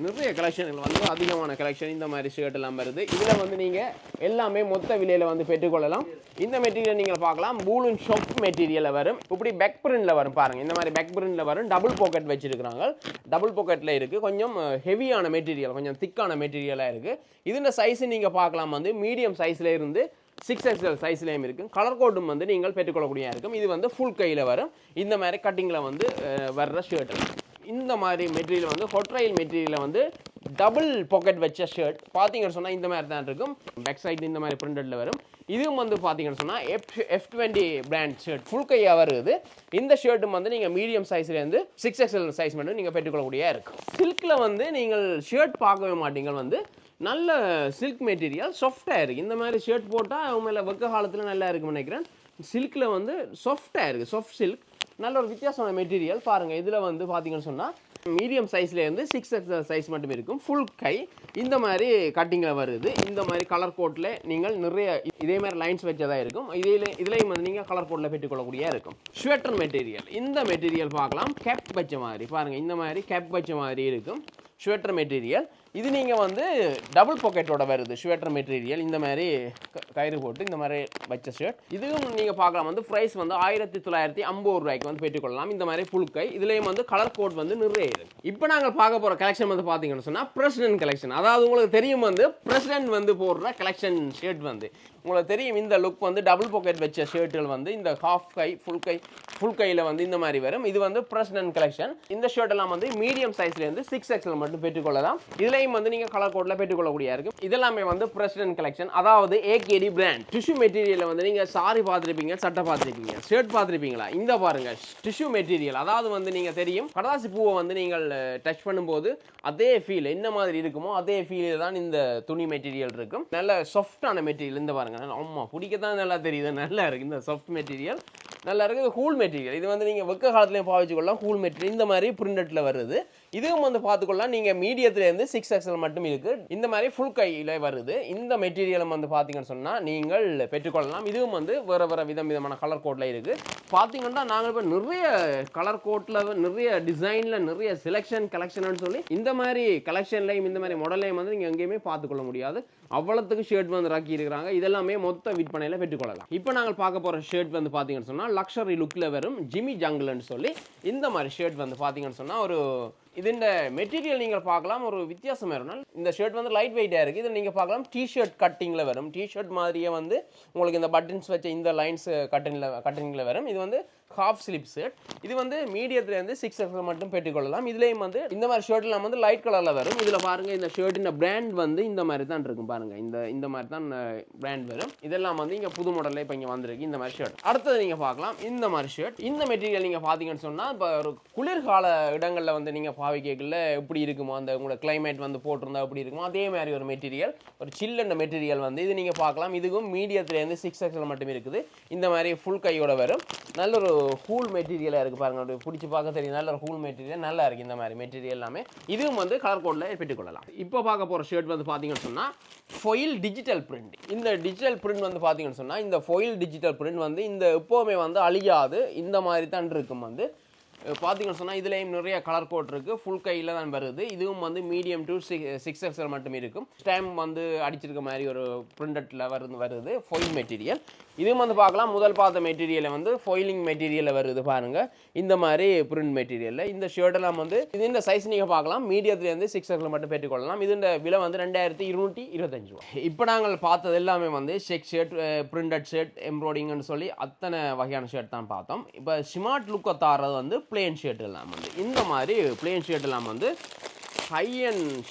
நிறைய கலெக்ஷன்கள் வந்து அதிகமான கலெக்ஷன் இந்த மாதிரி ஷர்ட் எல்லாம் வருது. இதில் வந்து நீங்கள் எல்லாமே மொத்த விலையில் வந்து பெற்றுக்கொள்ளலாம். இந்த மெட்டீரியல் நீங்கள் பார்க்கலாம் பூலூன் ஷாப் மெட்டீரியலில் வரும். இப்படி பேக் பிரிண்டில் வரும் பாருங்கள். இந்த மாதிரி பேக் பிரிண்டில் வரும். டபுள் பாக்கெட் வச்சிருக்கிறாங்க. டபுள் பாக்கெட்டில் இருக்குது. கொஞ்சம் ஹெவியான மெட்டீரியல், கொஞ்சம் திக்கான மெட்டீரியலாக இருக்குது. இதோட சைஸ் நீங்கள் பார்க்கலாம் வந்து மீடியம் சைஸில் இருந்து 6XL சைஸ்லேயும் இருக்கும். கலர் கோடும் வந்து நீங்கள் பெற்றுக்கொள்ளக்கூடிய இருக்கும். இது வந்து ஃபுல் கையில் வரும். இந்த மாதிரி கட்டிங்கில் வந்து வர்ற ஷர்ட். இந்த மாதிரி மெட்டீரியல் வந்து ஹொட்ரைல் மெட்டீரியலில் வந்து டபுள் பாக்கெட் வச்ச ஷர்ட் பார்த்தீங்கன்னு சொன்னால் இந்த மாதிரி தான் இருக்கும். பேக் சைடு இந்த மாதிரி பிரிண்டடில் வரும். இதுவும் வந்து பார்த்தீங்கன்னு சொன்னால் F20 பிராண்ட் ஷர்ட் ஃபுல் கையாக வருது. இந்த ஷர்ட்டும் வந்து நீங்கள் மீடியம் சைஸ்லேருந்து 6XL சைஸ் மட்டும் நீங்கள் பெற்றுக்கொள்ளக்கூடிய இருக்கும். சில்கில் வந்து நீங்கள் ஷர்ட் பார்க்கவே மாட்டீங்க. வந்து நல்ல சில்க் மெட்டீரியல் சாஃப்டாக இருக்குது. இந்த மாதிரி ஷர்ட் போட்டால் அவங்க மேலே வெக்க காலத்தில் நல்லா இருக்குன்னு நினைக்கிறேன். சில்கில் வந்து சாஃப்டாக இருக்குது. சாஃப்ட் சில்க் நல்ல ஒரு வித்தியாசமான மெட்டீரியல் பாருங்கள். இதில் வந்து பார்த்தீங்கன்னு சொன்னால் மீடியம் சைஸ்லேருந்து 6XL சைஸ் மட்டும் இருக்கும். ஃபுல் கை இந்த மாதிரி கட்டிங்கில் வருது. இந்த மாதிரி கலர் கோட்டில் நீங்கள் நிறைய இதே மாதிரி லைன்ஸ் வச்சதாக இருக்கும். இதுலேயும் வந்து நீங்கள் கலர் கோட்டில் பெற்றுக்கொள்ளக்கூடிய இருக்கும். ஸ்வெட்டர் மெட்டீரியல் இந்த மெட்டீரியல் பார்க்கலாம். கேப் வச்ச மாதிரி பாருங்கள். இந்த மாதிரி கேப் வச்ச மாதிரி இருக்கும். Sweater material. இது நீங்கள் வந்து டபுள் பாக்கெட்டோட வருது ஸ்வெட்டர் மெட்டீரியல். இந்த மாதிரி கயிறு போட்டு இந்த மாதிரி வச்ச ஷர்ட். இதுவும் நீங்கள் பார்க்கலாம் வந்து ப்ரைஸ் வந்து 1950 ரூபாய்க்கு வந்து பெற்றுக்கொள்ளலாம். இந்த மாதிரி ஃபுல் கை. இதுலேயும் வந்து கலர் கோட் வந்து நிறைய இருக்குது. இப்போ நாங்கள் பார்க்க போகிற கலெக்ஷன் வந்து பார்த்தீங்கன்னு சொன்னால் பிரசிடென்ட் கலெக்ஷன். அதாவது உங்களுக்கு தெரியும் வந்து பிரசிடென்ட் வந்து போடுற கலெக்ஷன் ஷர்ட் வந்து உங்களுக்கு தெரியும். இந்த லுக் வந்து டபுள் பாக்கெட் வச்ச ஷர்ட்டுகள் வந்து இந்த ஹாஃப் கை ஃபுல் கையில் வந்து இந்த மாதிரி வரும். இது வந்து பிரசிடென்ட் கலெக்ஷன். இந்த ஷர்ட் எல்லாம் வந்து மீடியம் சைஸ்லேருந்து 6XL மட்டும் பெற்றுக்கொள்ளலாம். இதுலேயும் வந்து நீங்கள் கலர் கோட்டில் பெற்றுக்கொள்ளக்கூடிய இருக்கும். இதெல்லாமே வந்து பிரசிடென்ட் கலெக்ஷன். அதாவது AKD பிராண்ட். டிஷ்யூ மெட்டீரியலில் வந்து நீங்கள் சாரி பார்த்துருப்பீங்க, சட்டை பார்த்துருப்பீங்க, ஷர்ட் பார்த்துருப்பீங்களா? இந்த பாருங்க டிஷ்யூ மெட்டீரியல். அதாவது வந்து நீங்கள் தெரியும் கடதாசி பூவை வந்து நீங்கள் டச் பண்ணும்போது அதே ஃபீல் என்ன மாதிரி இருக்குமோ அதே ஃபீல் தான் இந்த துணி மெட்டீரியல் இருக்கும். நல்ல சாஃப்டான மெட்டீரியல். இந்த பாருங்க ஆமா பிடிக்கத்தான் நல்லா தெரியுது. நல்லா இருக்கு இந்த சாஃப்ட் மெட்டீரியல். நல்லா இருக்குது. ஹூல் மெட்டீரியல். இது வந்து நீங்கள் வெக்க காலத்துலையும் பாவிச்சுக்கொள்ளலாம். ஹூல் மெட்டீரியல் இந்த மாதிரி பிரிண்டட்டில் வருது. இதுவும் வந்து பார்த்துக்கொள்ளலாம். நீங்கள் மீடியத்துலேருந்து 6XL மட்டும் இருக்குது. இந்த மாதிரி ஃபுல் கையில் வருது. இந்த மெட்டீரியலும் வந்து பார்த்தீங்கன்னு சொன்னால் நீங்கள் பெற்றுக்கொள்ளலாம். இதுவும் வந்து வேறு வேறு விதமான கலர் கோட்டில் இருக்குது. பார்த்தீங்கன்னா நாங்கள் இப்போ நிறைய கலர் கோட்டில் நிறைய டிசைனில் நிறைய செலெக்ஷன் கலெக்ஷன் சொல்லி இந்த மாதிரி கலெக்ஷன்லையும் இந்த மாதிரி மாடல்லையும் வந்து நீங்கள் எங்கேயுமே பார்த்துக்கொள்ள முடியாது. அவ்வளோத்துக்கு ஷர்ட் வந்து ராக்கி இருக்கிறாங்க. இதெல்லாமே மொத்த விற்பனையில் பெற்றுக்கொள்ளலாம். இப்போ நாங்கள் பார்க்க போகிற ஷர்ட் வந்து பார்த்தீங்கன்னு சொன்னால் லக்ஸரி லுக்கில் வரும் ஜிம்மி ஜங்கிள்னு சொல்லி இந்த மாதிரி ஷர்ட் வந்து பார்த்தீங்கன்னு சொன்னால் ஒரு இந்த மெட்டீரியல் நீங்கள் பார்க்கலாம் ஒரு வித்தியாசமாக இருக்கும். இந்த ஷர்ட் வந்து லைட் வெயிட்டாக இருக்குது. இதில் நீங்கள் பார்க்கலாம் டிஷர்ட் கட்டிங்கில் வரும். டிஷர்ட் மாதிரியே வந்து உங்களுக்கு இந்த பட்டன்ஸ் வச்ச இந்த லைன்ஸ் கட்டிங்கில் வரும். இது வந்து ஹாஃப் ஸ்லிப் ஷர்ட். இது வந்து மீடியத்துலேருந்து 6XL மட்டும் பெற்றுக்கொள்ளலாம். இதுலேயும் வந்து இந்த மாதிரி ஷர்ட்லாம் வந்து லைட் கலரில் வரும். இதில் பாருங்கள் இந்த ஷர்ட்டின் பிராண்ட் வந்து இந்த மாதிரி தான் இருக்கும். பாருங்கள் இந்த மாதிரி தான் பிராண்ட் வரும். இதெல்லாம் வந்து இங்கே புது மாடலில் இப்போ இங்கே வந்திருக்கு இந்த மாதிரி ஷர்ட். அடுத்தது நீங்கள் பார்க்கலாம் இந்த மாதிரி ஷர்ட். இந்த மெட்டீரியல் நீங்கள் பார்த்தீங்கன்னு சொன்னால் இப்போ ஒரு குளிர்கால இடங்களில் வந்து நீங்கள் பாவிக்கல எப்படி இருக்குமோ அந்த உங்களோட கிளைமேட் வந்து போட்டிருந்தா எப்படி இருக்குமோ அதே மாதிரி ஒரு மெட்டீரியல் ஒரு சில்லுன்ற மெட்டீரியல் வந்து இது நீங்கள் பார்க்கலாம். இதுவும் மீடியத்துலேருந்து 6XL மட்டும் இருக்குது. இந்த மாதிரி ஃபுல் கையோட வரும். நல்ல ஒரு ஹூல் மெட்டீரியலாக இருக்குது. பாருங்கள் பிடிச்சி பார்க்க தெரியும். நல்ல ஒரு ஹூல் மெட்டீரியல் நல்லா இருக்குது. இந்த மாதிரி மெட்டீரியல் எல்லாமே இதுவும் வந்து கலர் கோடில் பெற்றுக்கொள்ளலாம். இப்போ பார்க்க போகிற ஷர்ட் வந்து பார்த்தீங்கன்னு சொன்னால் ஃபொயில் டிஜிட்டல் பிரிண்ட். இந்த டிஜிட்டல் பிரிண்ட் வந்து பார்த்தீங்கன்னு சொன்னால் இந்த ஃபொயில் டிஜிட்டல் பிரிண்ட் வந்து இந்த எப்போவுமே வந்து அழியாது. இந்த மாதிரி தான் இருக்கும். வந்து பார்த்தீங்கன்னு சொன்னால் இதுலேயும் நிறைய கலர் கோட் இருக்குது. ஃபுல் கையில் தான் வருது. இதுவும் வந்து மீடியம் டு 6XL மட்டும் இருக்கும். ஸ்டாம்ப் வந்து அடிச்சிருக்க மாதிரி ஒரு பிரிண்டட்டில் வருது ஃபொயில் மெட்டீரியல். இதுவும் வந்து பார்க்கலாம் முதல் பார்த்த மெட்டீரியலை வந்து ஃபொயிலிங் மெட்டீரியலில் வருது. பாருங்கள் இந்த மாதிரி பிரிண்ட் மெட்டீரியலில் இந்த ஷர்ட்டெல்லாம் வந்து இது இந்த சைஸ் நீங்கள் பார்க்கலாம். மீடியத்துலேருந்து 6XL மட்டும் பெற்றுக்கொள்ளலாம். இது இந்த விலை வந்து 2225 ரூபா. இப்போ நாங்கள் பார்த்தது எல்லாமே வந்து செக் ஷர்ட், பிரிண்டட் ஷர்ட், எம்ப்ராய்டிங்னு சொல்லி அத்தனை வகையான ஷர்ட் தான் பார்த்தோம். இப்போ ஸ்மார்ட் லுக்கை தாரது வந்து பிளேன் ஷர்ட் எல்லாம் வந்து இந்த மாதிரி பிளேன் ஷர்ட் எல்லாம் வந்து ஹை அண்ட்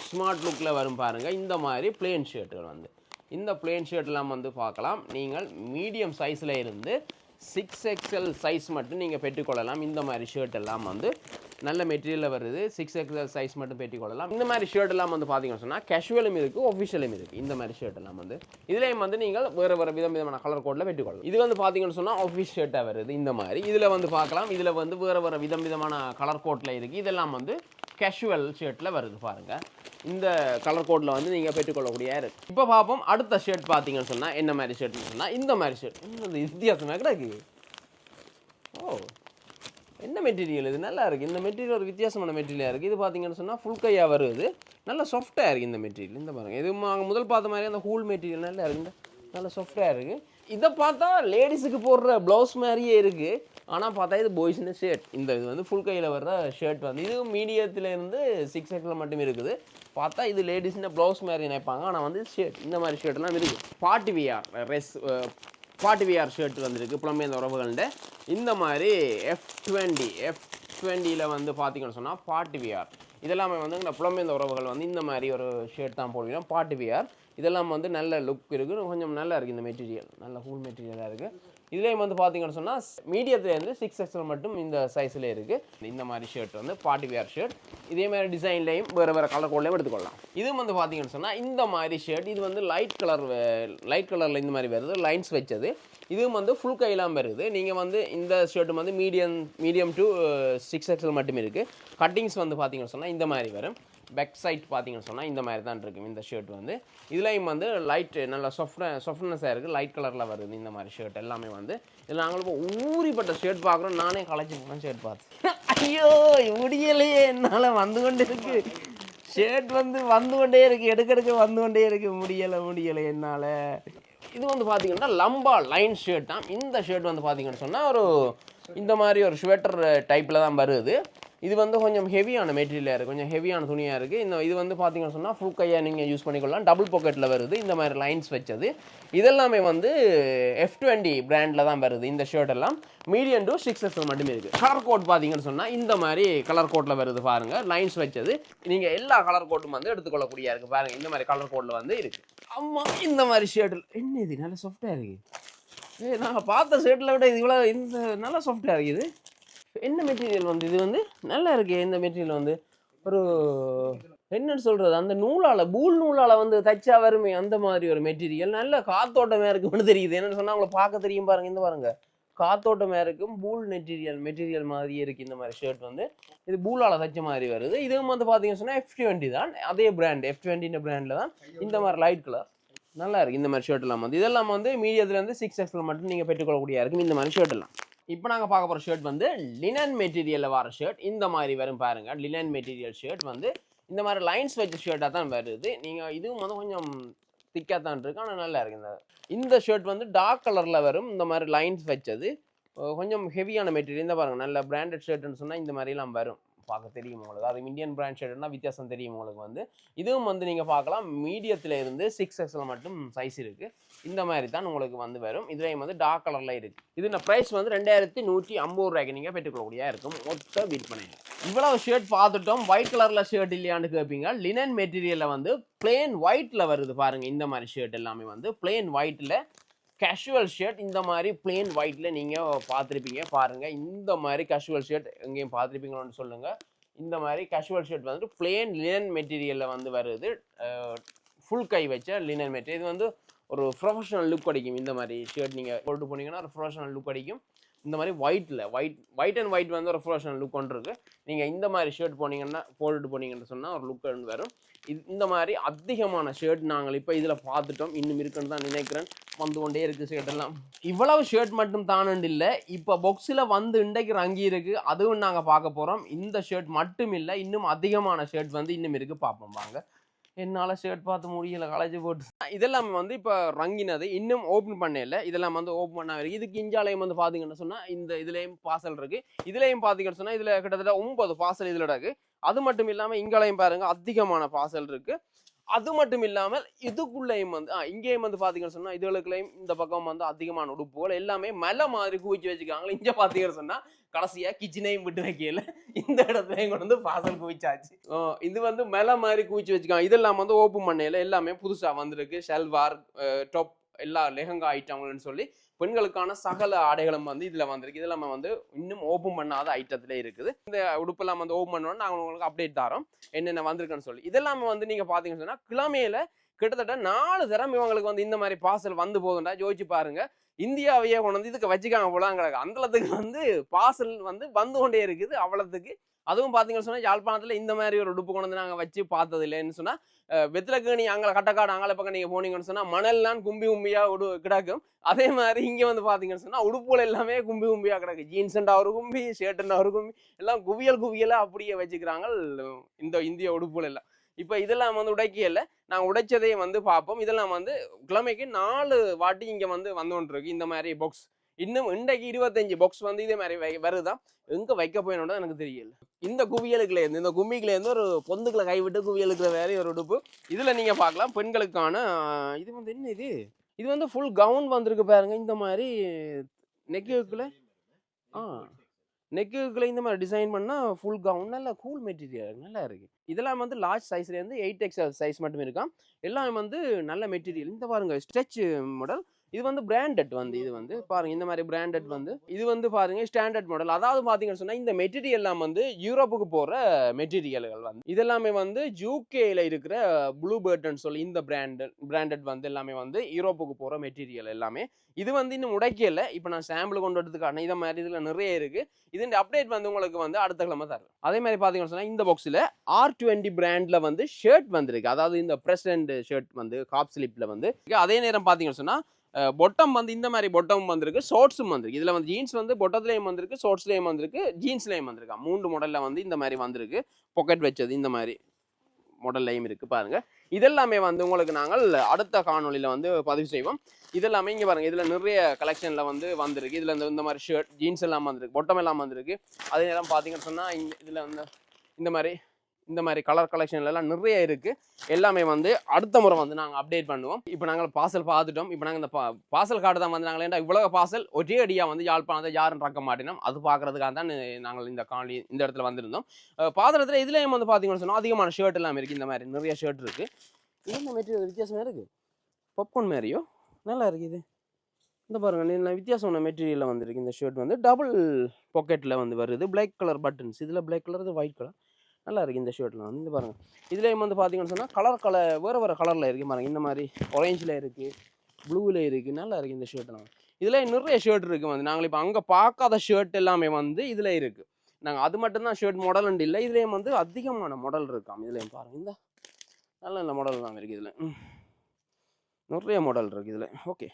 ஸ்மார்ட் லுக்கில் வரும். பாருங்கள் இந்த மாதிரி பிளேன் ஷர்ட்டுகள் வந்து இந்த பிளேன் ஷர்ட் எல்லாம் வந்து பார்க்கலாம். நீங்கள் மீடியம் சைஸில் இருந்து 6XL சைஸ் மட்டும் நீங்கள் பெற்றுக்கொள்ளலாம். இந்த மாதிரி ஷர்ட் எல்லாம் வந்து நல்ல மெட்டீரியலில் வருது. 6XL சைஸ் மட்டும் பெற்றுக்கொள்ளலாம். இந்த மாதிரி ஷர்ட் எல்லாம் வந்து பார்த்தீங்கன்னு சொன்னால் கேஷுவலும் இருக்குது, ஒஃபிஷியலும் இருக்குது. இந்த மாதிரி ஷர்ட் எல்லாம் வந்து இதுலேயும் வந்து நீங்கள் வேறு விதமான கலர் கோடில் பெற்றுக்கொள்ளலாம். இது வந்து பார்த்தீங்கன்னு சொன்னால் ஆஃபீஸ் ஷர்ட்டாக வருது. இந்த மாதிரி இதில் வந்து பார்க்கலாம். இதில் வந்து வேறு விதமான கலர் கோட்டில் இருக்குது. இதெல்லாம் வந்து கேஷுவல் ஷர்ட்டில் வருது. பாருங்கள் இந்த கலர் கோடில் வந்து நீங்கள் பெற்றுக்கொள்ளக்கூடிய இருக்குது. இப்போ பார்ப்போம் அடுத்த ஷர்ட் பார்த்தீங்கன்னு சொன்னால் என்ன மாதிரி ஷர்ட்னு சொன்னால் இந்த மாதிரி ஷர்ட். இன்னும் வித்தியாசமாக கிடக்கு. ஓ என்ன மெட்டீரியல் இது நல்லா இருக்குது. இந்த மெட்டீரியல் ஒரு வித்தியாசமான மெட்டீரியலாக இருக்குது. இது பார்த்தீங்கன்னு சொன்னால் ஃபுல் கையாக வருது. நல்லா சாஃப்டாக இருக்குது இந்த மெட்டீரியல். இந்த பாருங்கள் இது முதல் பார்த்த மாதிரி அந்த ஹூல் மெட்டீரியல் நல்லா இருக்குது. நல்லா சாஃப்டாக இருக்குது. இதை பார்த்தா லேடிஸுக்கு போடுற ப்ளவுஸ் மாதிரியே இருக்குது. ஆனால் பார்த்தா இது பாய்ஸ்னு ஷர்ட். இந்த இது வந்து ஃபுல் கையில் வர்ற ஷர்ட் வந்து இது மீடியத்துலேருந்து 6XL மட்டும் இருக்குது. பார்த்தா இது லேடிஸ்னு ப்ளவுஸ் மாதிரி நினைப்பாங்க. ஆனால் வந்து ஷர்ட் இந்த மாதிரி ஷர்ட்லாம் இருக்குது. பார்ட்டி விஆர் ஷர்ட் வந்துருக்கு புலம்பெயர்ந்த உறவுகள்கிட்ட. இந்த மாதிரி F20 வந்து பார்த்தீங்கன்னு சொன்னால் பார்ட்டி விஆர் இதெல்லாமே வந்து இந்த புலம்பெயர்ந்த உறவுகள் வந்து இந்த மாதிரி ஒரு ஷர்ட் தான் போடுவீங்க. பார்ட்டி விஆர் இதெல்லாம் வந்து நல்ல லுக் இருக்குது. கொஞ்சம் நல்லா இருக்குது. இந்த மெட்டீரியல் நல்ல ஹூல் மெட்டீரியலாக இருக்குது. இதுலேயும் வந்து பார்த்தீங்கன்னு சொன்னால் மீடியத்துலேருந்து 6XL மட்டும் இந்த சைஸில் இருக்குது. இந்த மாதிரி ஷர்ட் வந்து பார்ட்டி வியர் ஷர்ட். இதே மாதிரி டிசைன்லேயும் வேறு கலர் கோட்லேயும் எடுத்துக்கொள்ளலாம். இதுவும் வந்து பார்த்தீங்கன்னு சொன்னால் இந்த மாதிரி ஷர்ட் இது வந்து லைட் கலரில் இந்த மாதிரி வருது லைன்ஸ் வச்சது. இதுவும் வந்து ஃபுல் கையெல்லாம் வருது. நீங்கள் வந்து இந்த ஷர்ட்டு வந்து மீடியம் டு 6XL மட்டும் இருக்குது. கட்டிங்ஸ் வந்து பார்த்தீங்கன்னு சொன்னால் இந்த மாதிரி வரும். பேக் சைட் பார்த்தீங்கன்னு சொன்னால் இந்த மாதிரி தான் இருக்கும் இந்த ஷர்ட் வந்து. இதுலேயும் வந்து லைட் நல்லா சாஃப்ட்னஸாக இருக்குது, லைட் கலரில் வருது இந்த மாதிரி ஷர்ட் எல்லாமே வந்து. இதில் நாங்களும் இப்போ ஊறிப்பட்ட ஷர்ட் பார்க்குறோம். நானே களைச்சி போனேன் ஷர்ட் பார்த்து. ஐயோ முடியலையே, என்னால் வந்து கொண்டே இருக்கு ஷர்ட் வந்து கொண்டே இருக்குது, எடுக்க வந்து கொண்டே இருக்குது, முடியலை என்னால். இது வந்து பார்த்தீங்கன்னா லம்பா லைன் ஷர்ட் தான். இந்த ஷர்ட் வந்து பார்த்தீங்கன்னு சொன்னால் ஒரு இந்த மாதிரி ஒரு ஸ்வெட்டர் டைப்பில் தான் வருது. இது வந்து கொஞ்சம் ஹெவியான மெட்டீரியலாக இருக்குது, கொஞ்சம் ஹெவியான துணியாக இருக்குது. இது வந்து பார்த்தீங்கன்னு சொன்னால் ஃபுல் கையாக நீங்கள் யூஸ் பண்ணிக்கொள்ளலாம். டபுள் பாக்கெட்டில் வருது இந்த மாதிரி லைன்ஸ் வச்சது. இதெல்லாமே வந்து F20 பிராண்டில் தான் வருது. இந்த ஷர்ட் எல்லாம் மீடியம் டு 6XL மட்டுமே இருக்குது. கலர் கோட் பார்த்தீங்கன்னு சொன்னால் இந்த மாதிரி கலர் கோட்டில் வருது பாருங்கள், லைன்ஸ் வச்சது. நீங்கள் எல்லா கலர் கோட்டும் வந்து எடுத்துக்கொள்ளக்கூடியா இருக்குது பாருங்கள். இந்த மாதிரி கலர் கோட்டில் வந்து இருக்குது. ஆமாம், இந்த மாதிரி ஷர்ட்டில் என்ன இது நல்லா சாஃப்டாக இருக்குது. நாங்கள் பார்த்த ஷர்ட்டில் விட இது இவ்வளோ இந்த நல்லா சாஃப்டாக இருக்குது. என்ன மெட்டீரியல் வந்து இது வந்து நல்லா இருக்கு. இந்த மெட்டீரியல் வந்து ஒரு என்னன்னு சொல்கிறது, அந்த நூலால் பூல் நூலால் வந்து தைச்சா வருமே அந்த மாதிரி ஒரு மெட்டீரியல். நல்ல காத்தோட்டமாக இருக்குன்னு தெரியுது. என்னென்னு சொன்னால் அவங்களை பார்க்க தெரியும் பாருங்கள். இந்த பாருங்கள், காத்தோட்டமாக இருக்கும், பூல் மெட்டீரியல் மாதிரியே இருக்குது இந்த மாதிரி ஷர்ட் வந்து. இது பூலால் தைச்ச மாதிரி வருது. இதுவும் வந்து பார்த்தீங்கன்னு சொன்னால் F20 தான், அதே பிராண்ட் F20 பிராண்டில் தான் இந்த மாதிரி லைட் கலர் நல்லா இருக்குது. இந்த மாதிரி ஷர்ட் எல்லாம் வந்து இதெல்லாம் வந்து மீடியத்துலேருந்து 6XL மட்டும் நீங்கள் பெற்றுக்கொள்ளக்கூடிய இருக்கும் இந்த மாதிரி ஷர்ட் எல்லாம். இப்போ நாங்கள் பார்க்க போகிற ஷர்ட் வந்து லினன் மெட்டீரியலில் வர ஷர்ட் இந்த மாதிரி வரும் பாருங்கள். லினன் மெட்டீரியல் ஷர்ட் வந்து இந்த மாதிரி லைன்ஸ் வச்ச ஷர்ட்டாக தான் வருது. நீங்கள் இதுவும் வந்து கொஞ்சம் திக்காக தான் இருக்குது, ஆனால் நல்லா இருக்குது. இந்த ஷர்ட் வந்து டார்க் கலரில் வரும், இந்த மாதிரி லைன்ஸ் வச்சது. கொஞ்சம் ஹெவியான மெட்டீரியல். இந்த பாருங்கள், நல்ல பிராண்டட் ஷர்ட்னு சொன்னால் இந்த மாதிரிலாம் வரும், பார்க்க தெரியும் உங்களுக்கு. அது இந்தியன் பிராண்ட் ஷர்ட்னா வித்தியாசம் தெரியும் உங்களுக்கு வந்து. இதுவும் வந்து நீங்கள் பார்க்கலாம் மீடியத்தில் இருந்து 6XL மட்டும் சைஸ் இருக்குது. இந்த மாதிரி தான் உங்களுக்கு வந்து வரும். இதுலேயும் வந்து டார்க் கலரில் இருக்குது. இது ப்ரைஸ் வந்து 2150 ரூபாய்க்கு நீங்கள் பெற்றுக்கொள்ளக்கூடியா இருக்கும் மொத்த விற்பனை. இவ்வளவு ஷர்ட் பார்த்துட்டோம், ஒயிட் கலரில் ஷர்ட் இல்லையான்னு கேட்பீங்க. லினன் மெட்டீரியலில் வந்து பிளெயின் ஒயிட்டில் வருது பாருங்கள். இந்த மாதிரி ஷர்ட் எல்லாமே வந்து பிளெயின் ஒயிட்டில் கேஷுவல் ஷர்ட். இந்த மாதிரி பிளெயின் ஒயிட்டில் நீங்கள் பார்த்துருப்பீங்க பாருங்கள். இந்த மாதிரி கேஷுவல் ஷர்ட் எங்கேயும் பார்த்துருப்பீங்களோன்னு சொல்லுங்கள். இந்த மாதிரி கேஷுவல் ஷர்ட் வந்து பிளெயின் லினன் மெட்டீரியலில் வந்து வருது, ஃபுல் கை வச்ச லினன் மெட்டீரியல். இது வந்து ஒரு ப்ரொஃபஷனல் லுக் அடிக்கும். இந்த மாதிரி ஷர்ட் நீங்கள் போட்டு போனீங்கன்னா ஒரு ப்ரொஃபஷனல் லுக் அடிக்கும். இந்த மாதிரி ஒயிட்டில் ஒயிட் அண்ட் ஒயிட் வந்து ஒரு ப்ரொஃபஷனல் லுக் ஒன்று இருக்குது. நீங்கள் இந்த மாதிரி ஷர்ட் போட்டுட்டு போனீங்கன்னு சொன்னால் ஒரு லுக் வந்து வரும். இந்த மாதிரி அதிகமான ஷர்ட் நாங்கள் இப்போ இதில் பார்த்துட்டோம், இன்னும் இருக்குன்னு தான் நினைக்கிறேன். வந்து கொண்டே இருக்குது ஷர்ட் எல்லாம். இவ்வளவு ஷர்ட் மட்டும் தானண்டு இல்லை, இப்போ பாக்ஸில் வந்து இன்றைக்கு ரங்கி இருக்குது, அதுவும் நாங்கள் பார்க்க போகிறோம். இந்த ஷர்ட் மட்டும் இல்லை, இன்னும் அதிகமான ஷர்ட் வந்து இன்னும் இருக்குது, பார்ப்போம் வாங்க. என்னால் ஷர்ட் பார்த்து முடியல, காலேஜ் போட்டு. இதெல்லாம் வந்து இப்போ ரங்கினது, இன்னும் ஓப்பன் பண்ணல. இதெல்லாம் வந்து ஓப்பன் பண்ண வரைக்கும் இதுக்கு இஞ்சாலையும் வந்து பார்த்தீங்கன்னு சொன்னால் இந்த இதுலேயும் பார்சல் இருக்குது. இதுலேயும் பார்த்தீங்கன்னு சொன்னால் இதில் கிட்டத்தட்ட 9 பார்சல் இதில் இருக்குது. அது மட்டும் இல்லாமல் இங்காலையும் பாருங்கள் அதிகமான பார்சல் இருக்குது. அது மட்டும் இல்லாமல் இதுக்குள்ளேயும் வந்து இங்கேயும் வந்து பார்த்தீங்கன்னு சொன்னால் இதுகளுக்குள்ளேயும் இந்த பக்கம் வந்து அதிகமான உடுப்புகள் எல்லாமே மலை மாதிரி குவிச்சு வச்சுக்காங்க. இங்கே பார்த்தீங்கன்னு சொன்னால் கடைசியாக கிச்சனையும் விட்டு வைக்கல, இந்த இடத்துலையும் கொண்டு வந்து பார்சல் குவிச்சாச்சு. இது வந்து மலை மாதிரி குவிச்சு வச்சுக்காங்க. இதெல்லாம் வந்து ஓப்பன் பண்ணையில் எல்லாமே புதுசாக வந்திருக்கு. ஷல்வார், டாப், எல்லா லெஹங்கா ஐட்டங்கள்னு சொல்லி பெண்களுக்கான சகல ஆடைகளும் வந்து இதில் வந்திருக்கு. இதெல்லாம் வந்து இன்னும் ஓப்பன் பண்ணாத ஐட்டத்திலே இருக்குது. இந்த உடுப்பெல்லாம் வந்து ஓப்பன் பண்ணோன்னா நாங்கள் உங்களுக்கு அப்டேட் தரோம் என்னென்ன வந்திருக்குன்னு சொல்லி. இதெல்லாம் வந்து நீங்கள் பார்த்தீங்கன்னு சொன்னால் கிழமையில கிட்டத்தட்ட 4 தரம் இவங்களுக்கு வந்து இந்த மாதிரி பார்சல் வந்து போகுதுண்டா. யோசிச்சு பாருங்க, இந்தியாவையே கொண்டு வந்து இதுக்கு வச்சுக்காங்க போலாங்கிறாங்க. அந்தளத்துக்கு வந்து பார்சல் வந்து கொண்டே இருக்குது அவ்வளோத்துக்கு. அதுவும் பார்த்தீங்கன்னு சொன்னால் யாழ்ப்பாணத்தில் இந்த மாதிரி ஒரு உடுப்பு கொண்டு வந்து நாங்கள் வச்சு பார்த்தது இல்லைன்னு சொன்னால், வெத்திலக்கேணி அங்கே கட்டக்காடு அங்கே பக்கம் நீங்கள் போனீங்கன்னு சொன்னால் மணல்லாம் கும்பியாக கிடக்கும். அதே மாதிரி இங்கே வந்து பார்த்தீங்கன்னு சொன்னால் உடுப்புகள் எல்லாமே கும்பியாக கிடக்கு. ஜீன்ஸுண்டா ஒரு கும்பி, ஷர்ட்டுண்டா ஒரு கும்பி, எல்லாம் குவியலாக அப்படியே வச்சுக்கிறாங்க இந்த இந்திய உடுப்புகள் எல்லாம். இப்போ இதெல்லாம் வந்து உடைக்கல, நாங்கள் உடைச்சதையும் வந்து பார்ப்போம். இதெல்லாம் வந்து கிழமைக்கு 4 வாட்டி இங்கே வந்து கொண்டிருக்கு இந்த மாதிரி பாக்ஸ். இன்னும் இன்றைக்கு 25 பாக்ஸ் வந்து இதே மாதிரி வருதான். எங்கே வைக்க போயினோட எனக்கு தெரியல. இந்த குவியலுக்குலேருந்து இந்த கும்பிக்குலேருந்து ஒரு பொந்துக்களை கைவிட்டு குவியலுக்குற வேற ஒரு உடுப்பு இதில் நீங்கள் பார்க்கலாம். பெண்களுக்கான இது வந்து என்ன இது வந்து ஃபுல் கவுன் வந்திருக்கு பாருங்க. இந்த மாதிரி நெக்குக்குள்ள நெக்குக்குள்ள இந்த மாதிரி டிசைன் பண்ணால் ஃபுல் கவுன் நல்லா கூல் மெட்டீரியல் நல்லா இருக்குது. இதெல்லாம் வந்து லார்ஜ் சைஸ்லேருந்து 8XL சைஸ் மட்டும் இருக்கான். எல்லாம் வந்து நல்ல மெட்டீரியல். இந்த பாருங்க ஸ்ட்ரெச் மாடல் இது வந்து பிராண்டட் வந்து இது வந்து பாருங்க இந்த மாதிரி பிராண்டட் வந்து இது வந்து பாருங்க ஸ்டாண்டர்ட் மாடல். அதாவது பாத்தீங்கன்னு சொன்னா இந்த மெட்டீரியல் எல்லாம் வந்து யூரோப்புக்கு போற மெட்டீரியல்கள் வந்து இதெல்லாமே வந்து யூகேல இருக்கிற ப்ளூ பேர்ட்னு சொல்லி இந்த பிராண்டட் வந்து எல்லாமே வந்து யூரோப்புக்கு போற மெட்டீரியல் எல்லாமே. இது வந்து இன்னும் உடைக்கல. இப்போ நான் சாம்பிள் கொண்டு வரதுக்கான இதை மாதிரி இதுல நிறைய இருக்கு. இதன் அப்டேட் வந்து உங்களுக்கு வந்து அடுத்த கிழமை தரும். அதே மாதிரி பாத்தீங்கன்னு சொன்னா இந்த பாக்ஸ்ல R20 பிராண்ட்ல வந்து ஷர்ட் வந்திருக்கு. அதாவது இந்த பிரசிடென்ட் ஷர்ட் வந்து காப் ஸ்லிப்ல வந்து. அதே நேரம் பாத்தீங்கன்னு சொன்னா பொட்டம் வந்து இந்த மாதிரி பொட்டம் வந்திருக்கு, ஷார்ட்ஸும் வந்திருக்கு. இதுல வந்து ஜீன்ஸ் வந்து பொட்டத்துலேயும் வந்திருக்கு, ஷார்ட்ஸ்லேயும் வந்திருக்கு, ஜீன்ஸ்லேயும் வந்திருக்கு. 3 மாடல்ல வந்து இந்த மாதிரி வந்திருக்கு. பாக்கெட் வச்சது இந்த மாதிரி மாடல்லையும் இருக்கு பாருங்க. இதெல்லாமே வந்து உங்களுக்கு நாங்கள் அடுத்த காணொலியில வந்து பதிவு செய்வோம். இதெல்லாமே இங்க பாருங்க, இதுல நிறைய கலெக்ஷன்ல வந்து வந்திருக்கு. இதுல இந்த மாதிரி ஷர்ட் ஜீன்ஸ் எல்லாம் வந்திருக்கு, பொட்டம் எல்லாம் வந்திருக்கு. அதே நேரம் பாத்தீங்கன்னு சொன்னா இதுல வந்து இந்த மாதிரி கலர் கலெக்ஷன்ல எல்லாம் நிறைய இருக்கு. எல்லாமே வந்து அடுத்த முறை வந்து நாங்கள் அப்டேட் பண்ணுவோம். இப்போ நாங்கள் பார்சல் பார்த்துட்டோம். இப்போ நாங்கள் இந்த பார்சல் கார்டு தான் வந்து நாங்கள் இவ்வளவு பார்சல் ஒரே அடியாக வந்து யாழ்ப்பாணத்தை யாரும் ரக்க மாட்டினோம். அது பார்க்கறதுக்காக தான் நாங்கள் இந்த காணொலி இந்த இடத்துல வந்திருந்தோம். பாத்திரத்தில் இதுலேயும் வந்து பார்த்தீங்கன்னு சொன்னால் அதிகமான ஷர்ட் எல்லாம் இருக்குது. இந்த மாதிரி நிறைய ஷர்ட் இருக்குது. இது இந்த மெட்டீரியல் வித்தியாசமாக இருக்குது. பாப்கார்ன் மாதிரியோ நல்லா இருக்குது. இந்த பாருங்கள் வித்தியாசமான மெட்டீரியலில் வந்துருக்கு. இந்த ஷர்ட் வந்து டபுள் பாக்கெட்டில் வந்து வருது. பிளாக் கலர் பட்டன்ஸ், இதில் பிளாக் கலர், இது ஒயிட் கலர். நல்லா இருக்குது இந்த ஷர்ட்லாம் வந்து. இந்த பாருங்கள் இதுலேயும் வந்து பார்த்தீங்கன்னு சொன்னால் வேறு கலரில் இருக்குது பாருங்கள். இந்த மாதிரி ஆரஞ்சில் இருக்குது, ப்ளூவில் இருக்குது. நல்லா இருக்குது இந்த ஷர்ட்லாம். இதில் நிறைய ஷர்ட் இருக்குது வந்து. நாங்கள் இப்போ அங்கே பார்க்காத ஷர்ட் எல்லாமே வந்து இதில் இருக்குது. நாங்கள் அது மட்டும்தான் ஷர்ட் மாடல் இல்லை, இதுலேயும் வந்து அதிகமான மாடல் இருக்காம். இதுலேயும் பாருங்கள் இந்த நல்ல மாடல் தான் இருக்குது. இதில் நிறைய மாடல் இருக்குது இதில். ஓகே,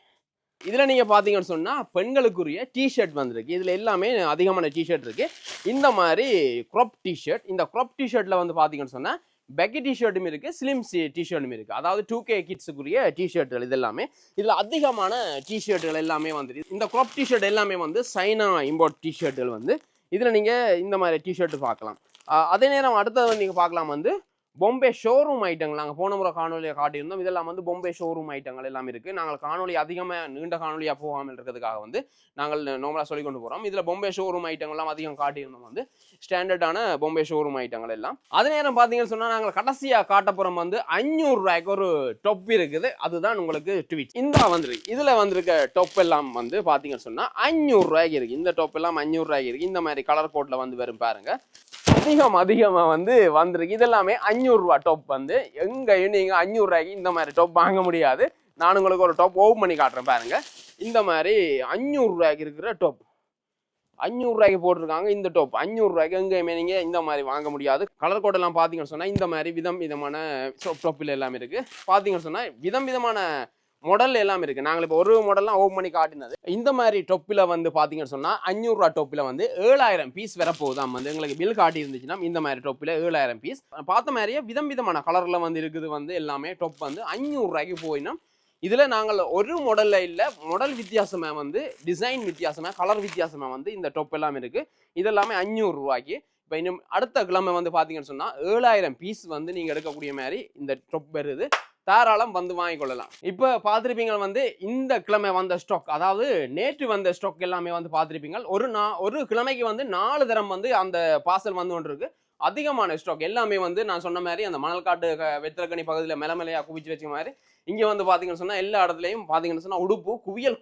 இதில் நீங்கள் பார்த்தீங்கன்னு சொன்னால் பெண்களுக்குரிய டிஷர்ட் வந்திருக்கு. இதில் எல்லாமே அதிகமான டிஷர்ட் இருக்குது. இந்த மாதிரி க்ராப் டிஷர்ட். இந்த க்ராப் டிஷர்ட்டில் வந்து பார்த்தீங்கன்னு சொன்னால் பெக்கி டிஷர்ட்டும் இருக்குது, ஸ்லிம் டிஷர்ட்டும் இருக்குது. அதாவது 2K கிட்ஸுக்குரிய டிஷர்ட்டுகள் இது எல்லாமே. இதில் அதிகமான டிஷர்ட்டுகள் எல்லாமே வந்துருக்கு. இந்த க்ராப் டிஷர்ட் எல்லாமே வந்து சைனா இம்போர்ட் டிஷர்ட்டுகள் வந்து. இதில் நீங்கள் இந்த மாதிரி டிஷர்ட் பார்க்கலாம். அதே நேரம் அடுத்தது நீங்கள் பார்க்கலாம் வந்து பொம்பே ஷோரூம் ஐட்டங்கள். நாங்கள் போன முறை காணொலியை காட்டியிருந்தோம். இதெல்லாம் வந்து பொம்பே ஷோரூம் ஐட்டங்கள் எல்லாம் இருக்குது. நாங்கள் காணொலி அதிகமாக நீண்ட காணொலியாக போகாமல் இருக்கிறதுக்காக வந்து நாங்கள் நார்மலாக சொல்லி கொண்டு போகிறோம். இதில் பொம்பே ஷோரூம் ஐட்டங்கள்லாம் அதிகம் காட்டியிருந்தோம் வந்து ஸ்டாண்டர்டான பொம்பே ஷோரூம் ஐட்டங்கள் எல்லாம். அதே நேரம் பார்த்தீங்கன்னு சொன்னால் நாங்கள் கடைசியாக காட்டப்புறம் வந்து 500 ரூபாய்க்கு ஒரு டொப் இருக்குது. அதுதான் உங்களுக்கு ட்வீட் இந்த வந்துருக்கு. இதில் வந்திருக்க டொப் எல்லாம் வந்து பார்த்தீங்கன்னு சொன்னால் 500 ரூபாய்க்கு இருக்குது. இந்த டொப் எல்லாம் 500 ரூபாய்க்கு இருக்குது. இந்த மாதிரி கலர் கோட்டில் வந்து வரும் பாருங்க. அதிகமாக வந்து வந்திருக்கு. இதெல்லாமே 500 ரூபா டொப் வந்து. எங்கேயும் நீங்கள் 500 ரூபாய்க்கு இந்த மாதிரி டொப் வாங்க முடியாது. நான் உங்களுக்கு ஒரு டொப் ஓப்பன் பண்ணி காட்டுறேன் பாருங்க. இந்த மாதிரி 500 ரூபாய்க்கு இருக்கிற டொப் 500 ரூபாய்க்கு போட்டிருக்காங்க. இந்த டொப் 500 ரூபாய்க்கு எங்கேயுமே நீங்கள் இந்த மாதிரி வாங்க முடியாது. கலர் கோடெல்லாம் பார்த்தீங்கன்னு சொன்னால் இந்த மாதிரி விதமான டொப்பில் எல்லாமே இருக்குது. பார்த்தீங்கன்னு சொன்னால் விதமான மாடல் எல்லாம் இருக்குது. நாங்கள் இப்போ ஒரு மாடல்லாம் ஓப்பன் பண்ணி காட்டினது. இந்த மாதிரி டொப்பில் வந்து பார்த்தீங்கன்னு சொன்னால் 500 ரூபா டொப்பில் வந்து 7000 பீஸ் வரப்போகுதான் வந்து. எங்களுக்கு பில் காட்டி இருந்துச்சுன்னா இந்த மாதிரி டொப்பில் 7000 பீஸ். பார்த்த மாதிரியே விதமான கலரில் வந்து இருக்குது வந்து. எல்லாமே டொப் வந்து 500 ரூபாய்க்கு போயினா. இதில் நாங்கள் ஒரு மாடலில் இல்லை, மாடல் வித்தியாசமாக வந்து டிசைன் வித்தியாசமாக கலர் வித்தியாசமாக வந்து இந்த டொப் எல்லாம் இருக்குது. இதெல்லாமே 500 ரூபாய்க்கு. இப்போ இன்னும் அடுத்த கிழமை வந்து பார்த்தீங்கன்னு சொன்னால் 7000 பீஸ் வந்து நீங்கள் எடுக்கக்கூடிய மாதிரி இந்த டொப் வருது. தாராளம் வந்து வாங்கிக்கொள்ளலாம். இப்போ பார்த்துருப்பீங்க வந்து இந்த கிழமை வந்த ஸ்டாக், அதாவது நேற்று வந்த ஸ்டாக் எல்லாமே வந்து பார்த்துருப்பீங்க. ஒரு கிழமைக்கு வந்து 4 தரம் வந்து அந்த பார்சல் வந்து கொண்டு இருக்கு. அதிகமான ஸ்டாக் எல்லாமே வந்து நான் சொன்ன மாதிரி அந்த மணல்காட்டு வெத்திரக்கணி பகுதியில் மெலமெலையாக குவிச்சு வச்ச மாதிரி இங்கே வந்து பார்த்தீங்கன்னு சொன்னால் எல்லா இடத்துலையும் பார்த்தீங்கன்னு சொன்னால் உடுப்பு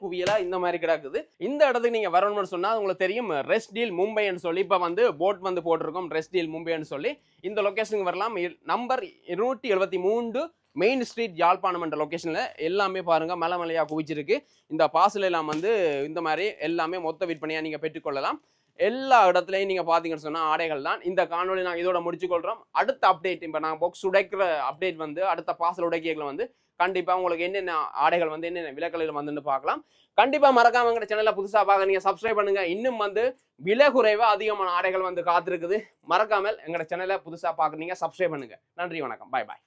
குவியலாக இந்த மாதிரி கிடக்குது. இந்த இடத்துக்கு நீங்கள் வரணும்னு சொன்னால் உங்களுக்கு தெரியும் ரெஸ்ட் டீல் மும்பைன்னு சொல்லி இப்போ வந்து போட் வந்து போட்டிருக்கோம். ரெஸ்ட் டீல் மும்பைன்னு சொல்லி இந்த லொக்கேஷனுக்கு வரலாம். நம்பர் 273 மெயின் ஸ்ட்ரீட் யாழ்ப்பாணம் என்ற லொக்கேஷனில் எல்லாமே பாருங்கள் மலையாக குவிச்சிருக்கு. இந்த பார்சல் எல்லாம் வந்து இந்த மாதிரி எல்லாமே மொத்த விற்பனையாக நீங்கள் பெற்றுக்கொள்ளலாம். எல்லா இடத்துலையும் நீங்கள் பார்த்தீங்கன்னு சொன்னால் ஆடைகள் தான். இந்த காணொலி நாங்கள் இதோட முடிச்சுக்கொள்கிறோம். அடுத்த அப்டேட் இப்போ நாங்கள் பாக்ஸ் உடைக்கிற அப்டேட் வந்து அடுத்த பார்சல் உடைக்கைகளை வந்து கண்டிப்பாக உங்களுக்கு என்னென்ன ஆடைகள் வந்து என்னென்ன விலைகளில் வந்துன்னு பார்க்கலாம். கண்டிப்பாக மறக்காம எங்கள் சேனலில் புதுசாக பார்க்க நீங்கள் சப்ஸ்கிரைப் பண்ணுங்கள். இன்னும் வந்து விலை குறைவாக அதிகமான ஆடைகள் வந்து காத்திருக்குது. மறக்காமல் எங்களோட சேனலை புதுசாக பார்க்குறீங்க, சப்ஸ்கிரைப் பண்ணுங்கள். நன்றி, வணக்கம், பாய் பாய்.